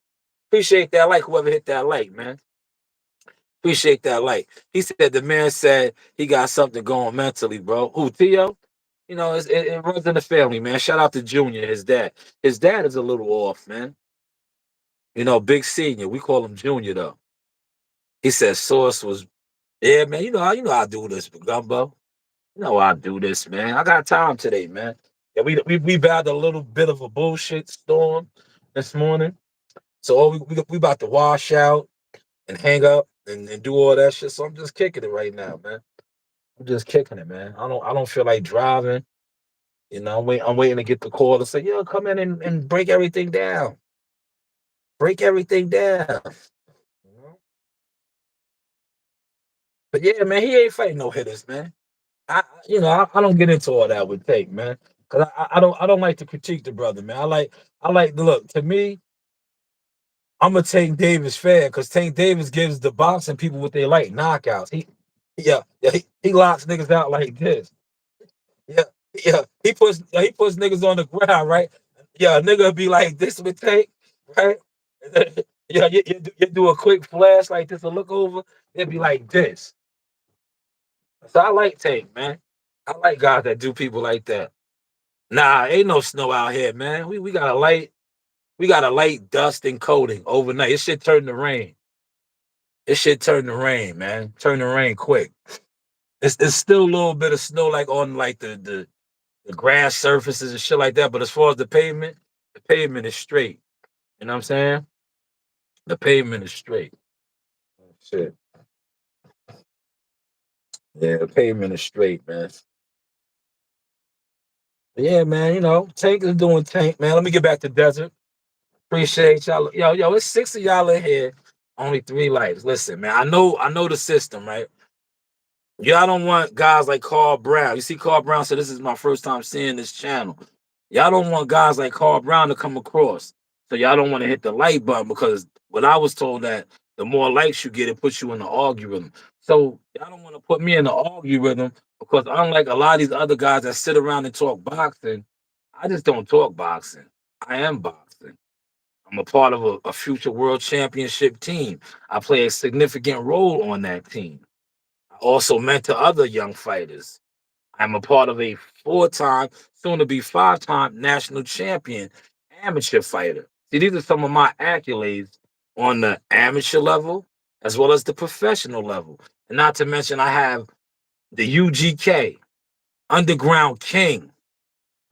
Appreciate that like, whoever hit that like, man. Appreciate that like. He said the man said he got something going mentally, bro. Who, Theo? You know, it runs in the family, man. Shout out to Junior, his dad. His dad is a little off, man. You know, big senior. We call him Junior though. He said Source was, yeah, man. You know I do this, Gumbo. You know I do this, man. I got time today, man. Yeah, we battled a little bit of a bullshit storm this morning. So we about to wash out and hang up and do all that shit. So I'm just kicking it right now, man. I'm just kicking it, man. I don't feel like driving. You know, I'm waiting to get the call to say, yo, come in and break everything down. Break everything down. You know? But yeah, man, he ain't fighting no hitters, man. I don't get into all that with Tank, man. Cause I don't like to critique the brother, man. I like look, to me, I'm a Tank Davis fan because Tank Davis gives the boxing people what they like, knockouts. He locks niggas out like this. Yeah, he puts niggas on the ground, right? Yeah, a nigga be like this with Tank, right? Yeah, you do a quick flash like this, a look over, it'd be like this. So I like Tank, man. I like guys that do people like that. Nah, ain't no snow out here, man. We got a light dust and coating overnight. It should turn to rain. It should turn to rain, man. Turn to rain quick. It's still a little bit of snow like on like the grass surfaces and shit like that. But as far as the pavement is straight. You know what I'm saying? The pavement is straight. Shit. Yeah, the pavement is straight, man. But yeah, man, Tank is doing Tank, man. Let me get back to desert. Appreciate y'all. Yo, it's six of y'all in here. Only three likes. Listen, man. I know the system, right? Y'all don't want guys like Carl Brown. You see, Carl Brown said, "This is my first time seeing this channel." Y'all don't want guys like Carl Brown to come across. So y'all don't want to hit the like button because what I was told that the more likes you get, it puts you in the algorithm. So y'all don't want to put me in the algorithm because unlike a lot of these other guys that sit around and talk boxing, I just don't talk boxing. I am boxing. I'm a part of a future world championship team. I play a significant role on that team. I also mentor other young fighters. I'm a part of a four-time, soon to be five-time national champion amateur fighter. See, these are some of my accolades on the amateur level as well as the professional level. And not to mention, I have the UGK, Underground King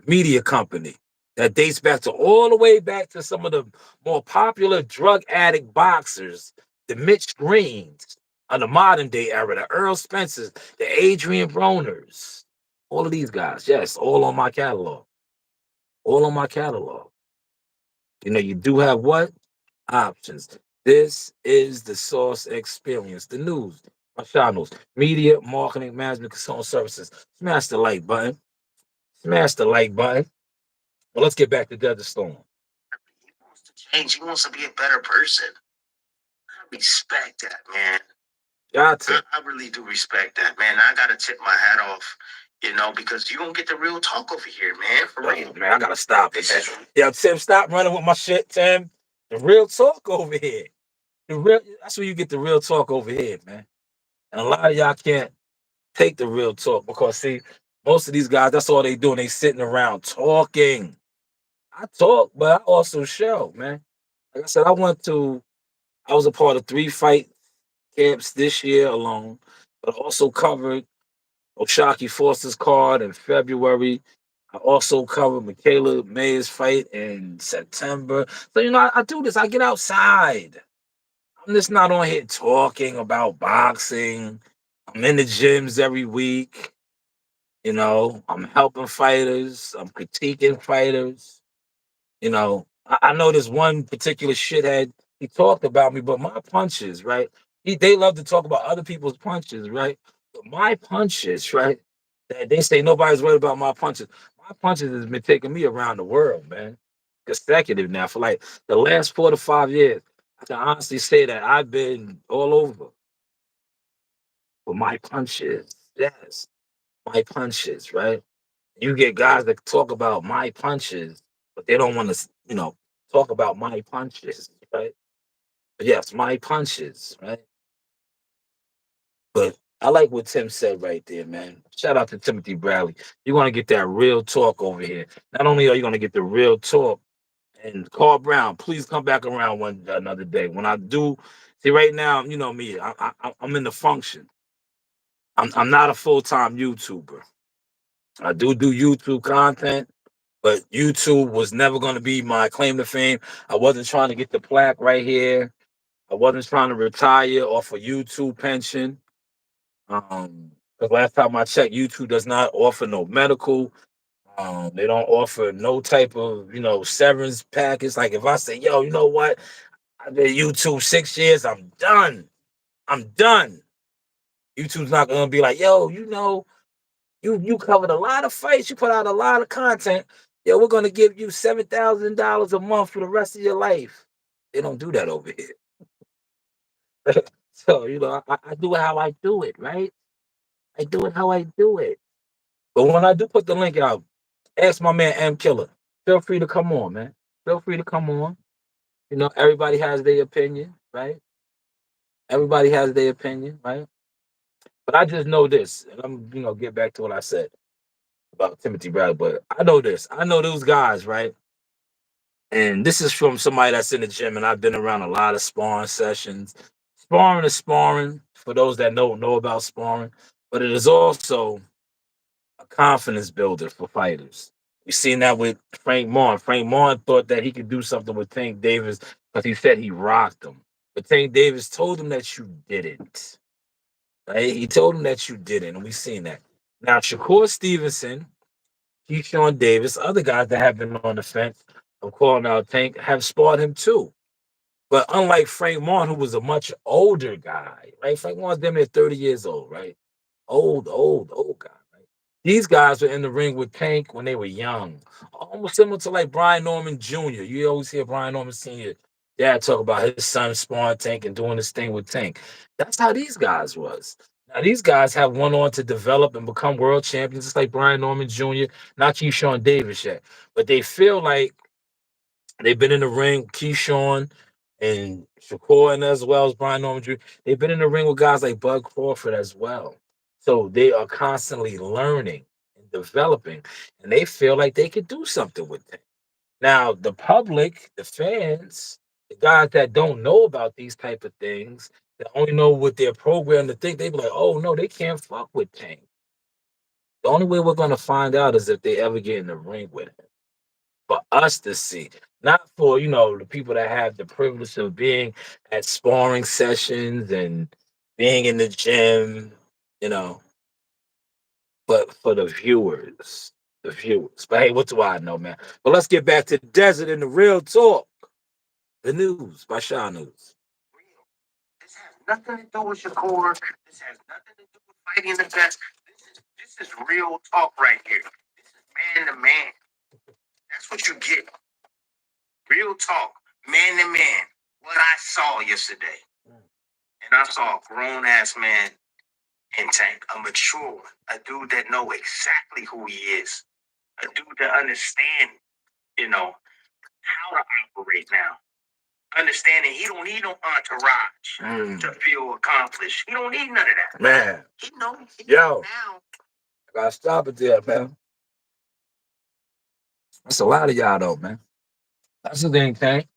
Media Company, that dates back to all the way back to some of the more popular drug addict boxers, the Mitch Greens of the modern day era, the Earl Spencers, the Adrian Broners, all of these guys. Yes, all on my catalog. All on my catalog. You do have what? Options. This is the Source Experience, the news, my channels, media, marketing, management, consulting services. Smash the like button. Smash the like button. Well, let's get back to Desert Storm. He wants to change. He wants to be a better person. I respect that, man. Got to. I really do respect that, man. I gotta tip my hat off, because you don't get the real talk over here, man. For real, Man, I gotta stop it, man. Yo, Tim, stop running with my shit, Tim. The real talk over here. That's where you get the real talk over here, man. And a lot of y'all can't take the real talk because see, most of these guys, that's all they doing. They sitting around talking. I talk, but I also show, man. Like I said, I was a part of three fight camps this year alone, but also covered Oshaki Foster's card in February. I also covered Michaela Mayer's fight in September. So, I do this. I get outside. I'm just not on here talking about boxing. I'm in the gyms every week. I'm helping fighters. I'm critiquing fighters. I know this one particular shithead. He talked about me, but my punches, right? They love to talk about other people's punches, right? But my punches, right? They say nobody's worried about my punches. My punches has been taking me around the world, man. Consecutive now for like the last 4 to 5 years. I can honestly say that I've been all over with my punches. Yes, my punches, right? You get guys that talk about my punches, but they don't want to, talk about my punches, right? But yes, my punches, right? But I like what Tim said right there, man. Shout out to Timothy Bradley. You're gonna get that real talk over here. Not only are you gonna get the real talk, and Carl Brown, please come back around one another day. When I do, see right now, you know me, I'm in the function. I'm not a full time YouTuber. I do YouTube content. But YouTube was never going to be my claim to fame. I wasn't trying to get the plaque right here. I wasn't trying to retire off a YouTube pension. Because last time I checked, YouTube does not offer no medical. They don't offer no type of, severance package. Like if I say, yo, you know what? I've been YouTube 6 years. I'm done. I'm done. YouTube's not going to be like, yo, you covered a lot of fights. You put out a lot of content. Yeah, we're gonna give you $7,000 a month for the rest of your life. They don't do that over here. So I do it how I do it, right? I do it how I do it. But when I do put the link out, ask my man M Killer. Feel free to come on, man. Feel free to come on. Everybody has their opinion, right? Everybody has their opinion, right? But I just know this, and I'm get back to what I said about Timothy Bradley. But I know this. I know those guys, right? And this is from somebody that's in the gym, and I've been around a lot of sparring sessions. Sparring is sparring for those that don't know about sparring, but it is also a confidence builder for fighters. We've seen that with Frank Martin. Frank Martin thought that he could do something with Tank Davis because he said he rocked him. But Tank Davis told him that you didn't. Right? He told him that you didn't, and we've seen that. Now, Shakur Stevenson, Keyshawn Davis, other guys that have been on the fence of calling out Tank have sparred him too. But unlike Frank Martin, who was a much older guy, right? Frank Martin's damn near 30 years old, right? Old guy, right? These guys were in the ring with Tank when they were young. Almost similar to like Brian Norman Jr. You always hear Brian Norman Sr. dad talk about his son sparring Tank and doing this thing with Tank. That's how these guys was. Now these guys have went on to develop and become world champions, just like Brian Norman Jr., not Keyshawn Davis yet. But they feel like they've been in the ring, Keyshawn and Shakur, and as well as Brian Norman Jr. They've been in the ring with guys like Bud Crawford as well. So they are constantly learning and developing, and they feel like they could do something with it. Now, the public, the fans, the guys that don't know about these type of things, that only know what they're programmed to think, they be like, oh no, they can't fuck with Tank. The only way we're gonna find out is if they ever get in the ring with him for us to see, not for the people that have the privilege of being at sparring sessions and being in the gym, you know, but for the viewers, the viewers. But hey, what do I know, man? But let's get back to the desert and the real talk, the news by Shaw News. Real. This has nothing to do with Shakur. This has nothing to do with fighting the best. This is real talk right here. This is man to man. That's what you get. Real talk, man to man. What I saw yesterday. And I saw a grown ass man in Tank, a mature one, a dude that know exactly who he is, a dude that understand, how to operate now. Understanding he don't need no entourage to feel accomplished. He don't need none of that. Man, He know yo, now. I gotta stop it there, man. That's a lot of y'all though, man. That's the thing, Tank.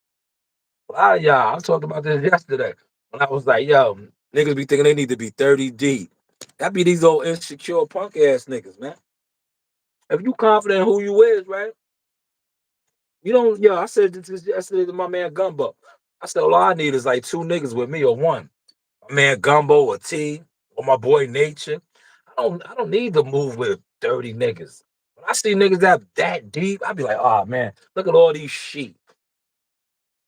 A lot of y'all. I talked about this yesterday when I was like, yo, niggas be thinking they need to be 30 deep. That be these old insecure punk ass niggas, man. If you confident in who you is, right? You don't, yo, I said this yesterday to my man Gumbo. I said, all I need is like two niggas with me or one. My man Gumbo or T or my boy Nature. I don't need to move with 30 niggas. When I see niggas that deep, I be like, oh man, look at all these sheep.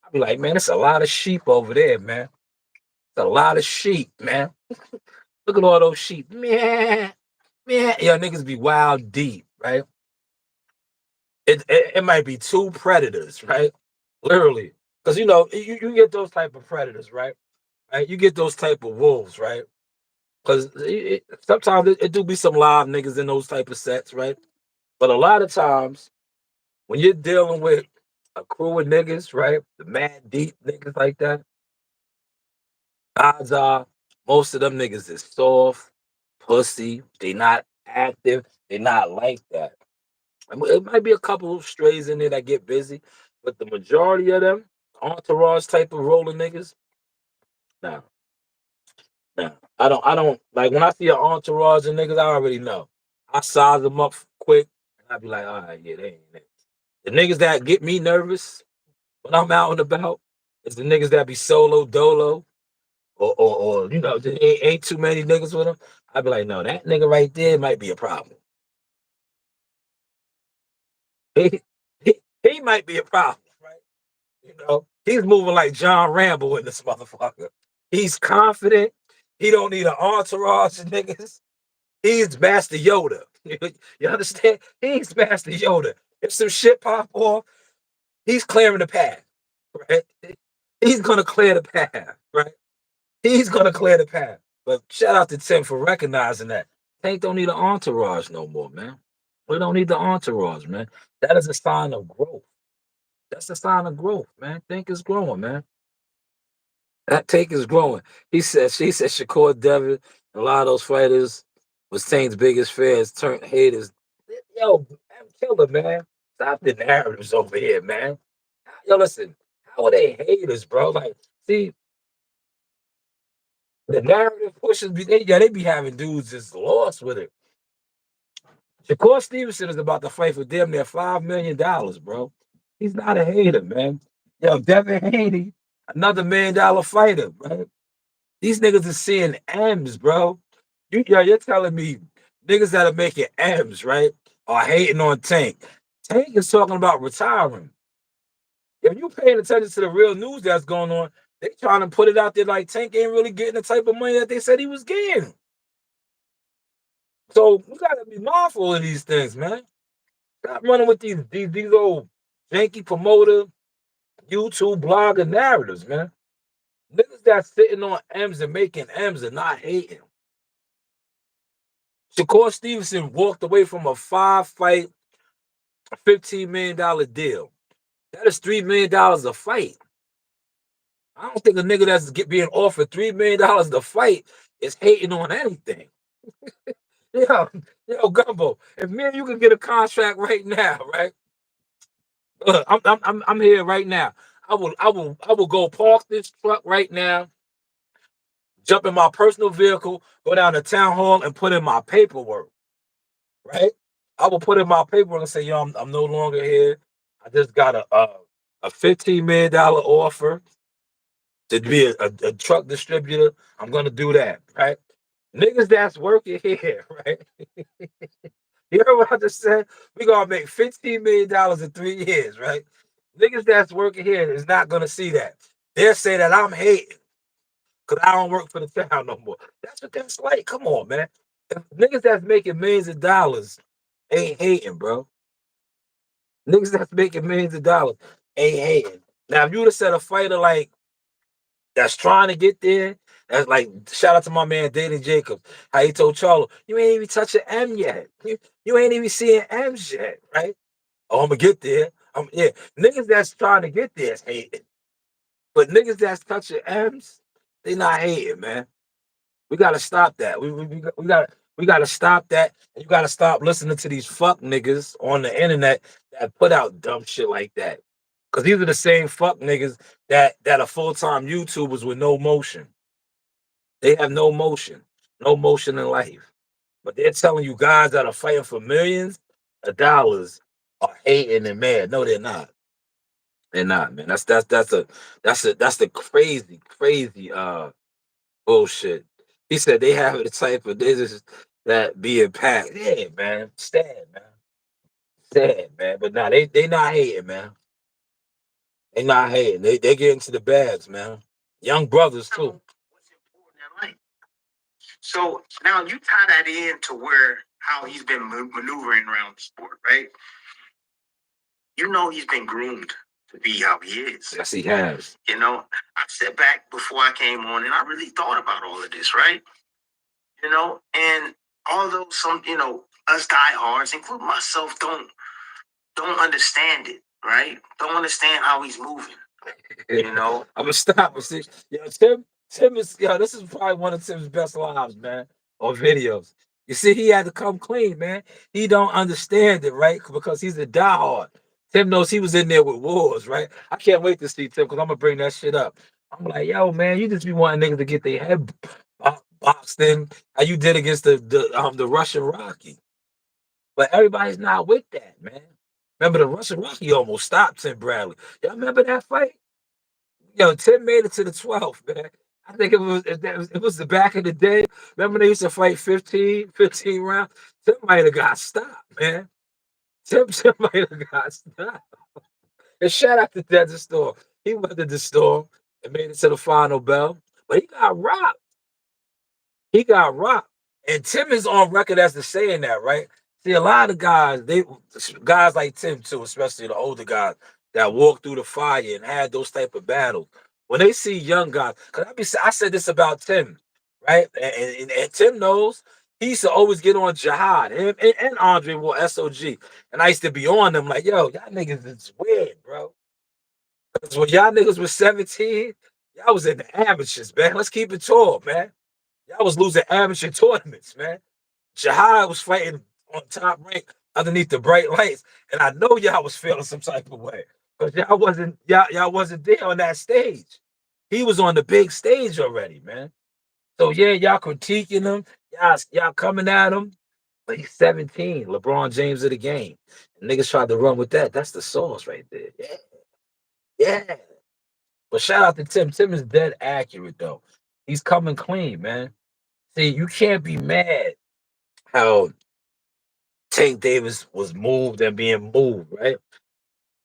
I be like, man, it's a lot of sheep over there, man. It's a lot of sheep, man. Look at all those sheep. Man, man. Yo, niggas be wild deep, right? It might be two predators, right? Literally. Because you get those type of predators, right? Right? You get those type of wolves, right? Because sometimes it do be some live niggas in those type of sets, right? But a lot of times when you're dealing with a crew of niggas, right? The mad deep niggas like that, odds are most of them niggas is soft, pussy. They not active. They not like that. It might be a couple of strays in there that get busy, but the majority of them entourage type of rolling niggas, nah, nah. I don't like when I see an entourage of niggas. I already know. I size them up quick, and I be like, all right, yeah, they ain't niggas. The niggas that get me nervous when I'm out and about is the niggas that be solo dolo or there ain't too many niggas with them. I be like, no, that nigga right there might be a problem. He, he might be a problem, right? He's moving like John Rambo in this motherfucker. He's confident. He don't need an entourage of niggas. He's Master Yoda. You understand? He's Master Yoda. If some shit pop off, he's clearing the path, right? He's gonna clear the path, right? He's gonna clear the path. But shout out to Tim for recognizing that. Tank don't need an entourage no more, man. We don't need the entourage, man. That is a sign of growth. That's a sign of growth, man. Tank is growing, man. That take is growing. She said Shakur Devin, a lot of those fighters was Tank's biggest fans, turned haters. Yo, I'm killer, man. Stop the narratives over here, man. Yo, listen, how are they haters, bro? Like, see, the narrative pushes they be having dudes just lost with it. Shakur Stevenson is about to fight for damn near $5 million, bro. He's not a hater, man. Yo, Devin Haney, another $1 million fighter, bro. These niggas are seeing M's, bro. You're telling me niggas that are making M's, right, are hating on Tank. Tank is talking about retiring. If you paying attention to the real news that's going on, they trying to put it out there like Tank ain't really getting the type of money that they said he was getting. So we gotta be mindful of these things, man. Stop running with these old janky promoter, YouTube blogger narratives, man. Niggas that's sitting on M's and making M's and not hating. Shakur Stevenson walked away from a 5-fight, $15 million deal. That is $3 million a fight. I don't think a nigga that's being offered $3 million to fight is hating on anything. Yo, Gumbo, if me and you can get a contract right now, right? Look, I'm here right now. I will go park this truck right now, jump in my personal vehicle, go down to town hall and put in my paperwork, right? I will put in my paperwork and say, yo, I'm no longer here. I just got a $15 million offer to be a truck distributor. I'm gonna do that, right? Niggas that's working here, right? You heard what I just said? We gonna make $15 million in 3 years, right? Niggas that's working here is not gonna see that. They'll say that I'm hating because I don't work for the town no more. That's what that's like. Come on, man. If niggas that's making millions of dollars ain't hating, bro. Niggas that's making millions of dollars ain't hating. Now, if you would have said a fighter like that's trying to get there, that's like shout out to my man Danny Jacobs. How he told Charlo, you ain't even touching M yet. You ain't even seeing M's yet, right? Oh, I'm gonna get there. Yeah, niggas that's trying to get there is hating, but niggas that's touching M's, they not hating, man. We gotta stop that. We gotta stop that. And you gotta stop listening to these fuck niggas on the internet that put out dumb shit like that. Cause these are the same fuck niggas that are full-time YouTubers with no motion. They have no motion. no motion in life. But they're telling you guys that are fighting for millions of dollars are hating and mad. No, they're not. They're not, man. That's the crazy bullshit. He said they have the type of business that be impact. Yeah, man. Stand, man. Stand, man. But nah, they not hating, man. They not hating. They get into the bags, man. Young brothers too. What's important in life. So now you tie that in to where how he's been maneuvering around the sport, right? You know he's been groomed to be how he is. Yes, he has. You know, I sat back before I came on and I really thought about all of this, right? You know, and although some, us diehards, including myself, don't understand it, right? Don't understand how he's moving. You know, I'm gonna stop and see. Tim is this is probably one of Tim's best lives, man, or videos. You see, he had to come clean, man. He don't understand it, right? Because he's a diehard. Tim knows he was in there with wars, right? I can't wait to see Tim because I'm gonna bring that shit up. I'm like, yo, man, you just be wanting niggas to get their head boxed in, how you did against the Russian Rocky. But everybody's not with that, man. Remember the Russian Rocky almost stopped Tim Bradley. Y'all remember that fight? Yo, Tim made it to the 12th, man. I think it was the back of the day. Remember they used to fight 15 rounds? Tim might have got stopped, man. Tim might have got stopped. And shout out to Desert Storm. He weathered the storm and made it to the final bell. But he got rocked. He got rocked. And Tim is on record as to saying that, right? See, a lot of guys like Tim too, especially the older guys that walked through the fire and had those type of battles. When they see young guys, because I said this about Tim, right? And Tim knows he used to always get on Jihad, him and Andre were SOG. And I used to be on them like, yo, y'all niggas is weird, bro. Because when y'all niggas was 17, y'all was in the amateurs, man. Let's keep it tall, man. Y'all was losing amateur tournaments, man. Jihad was fighting on top rank underneath the bright lights, and I know y'all was feeling some type of way because y'all wasn't there on that stage. He was on the big stage already, man. So yeah, y'all critiquing him, y'all coming at him, but he's 17, LeBron James of the game. And niggas tried to run with that. That's the sauce right there. Yeah, yeah. But shout out to Tim. Tim is dead accurate though. He's coming clean, man. See, you can't be mad how Tank Davis was moved and being moved, right?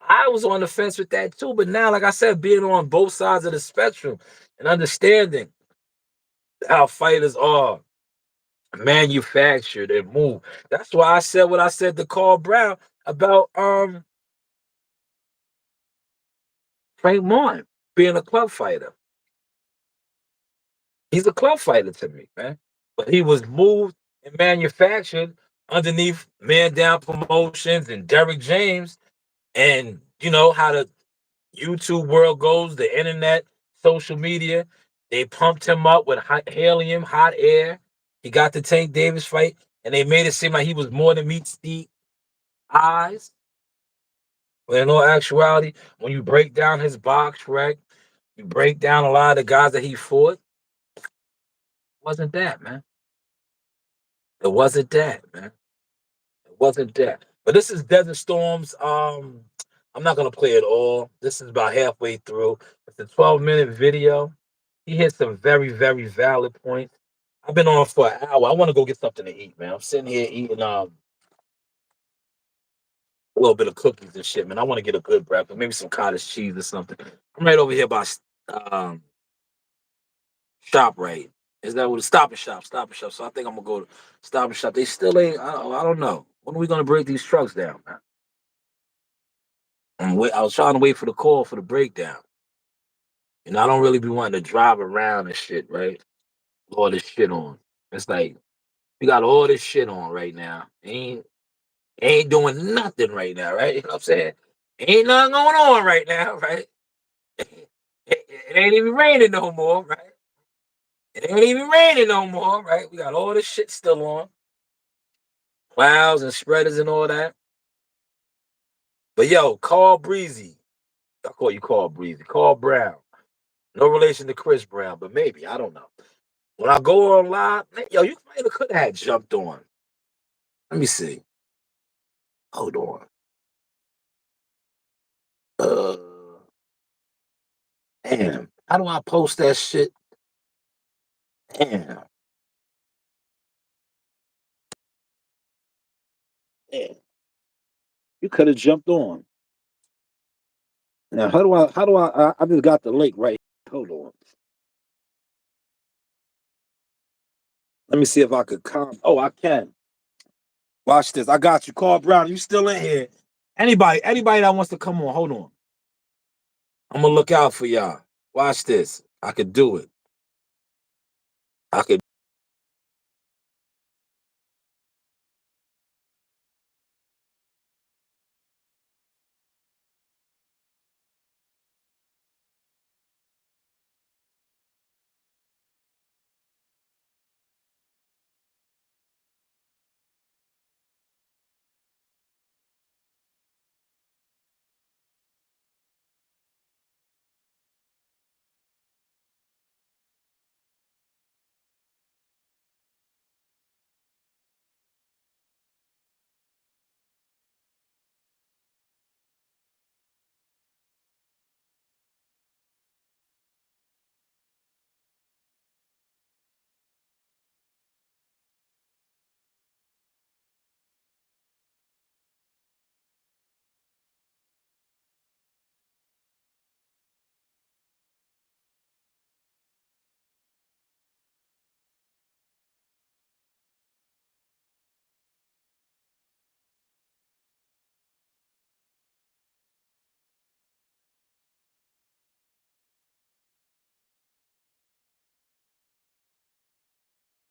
I was on the fence with that too, but now, like I said, being on both sides of the spectrum and understanding how fighters are manufactured and moved. That's why I said what I said to Carl Brown about Frank Martin being a club fighter. He's a club fighter to me, man. But he was moved and manufactured underneath Man Down Promotions and Derrick James, and you know how the YouTube world goes, the internet, social media. They pumped him up with helium, hot air. He got the Tank Davis fight, and they made it seem like he was more than meets the eyes. But in all actuality, when you break down his box, right, you break down a lot of the guys that he fought, wasn't that, man. It wasn't that, man. It wasn't that. But this is Desert Storms. I'm not gonna play it all. This is about halfway through. It's a 12-minute video. He hit some very, very valid points. I've been on for an hour. I want to go get something to eat, man. I'm sitting here eating a little bit of cookies and shit, man. I want to get a good breakfast, maybe some cottage cheese or something. I'm right over here by um Shop Right. Is that what it's Stop and Shop? Stop and Shop. So I think I'm gonna go to Stop and Shop. They still ain't. I don't know. When are we gonna break these trucks down, man? I was trying to wait for the call for the breakdown. I don't really be wanting to drive around and shit, right? All this shit on. It's like we got all this shit on right now. Ain't doing nothing right now, right? You know what I'm saying? Ain't nothing going on right now, right? It ain't even raining no more, right? It ain't even raining no more, right? We got all this shit still on. Clouds and spreaders and all that. But yo, Carl Breezy. I call you Carl Breezy. Carl Brown. No relation to Chris Brown, but maybe. I don't know. When I go on live, man, yo, you might have could have had jumped on. Let me see. Hold on. Uh, damn. How do I post that shit? Damn. Damn. You could have jumped on. Now, I just got the link right. Hold on. Let me see if I could comment. Oh, I can. Watch this. I got you. Carl Brown, you still in here. Anybody that wants to come on, hold on. I'm gonna look out for y'all. Watch this. I could do it. I could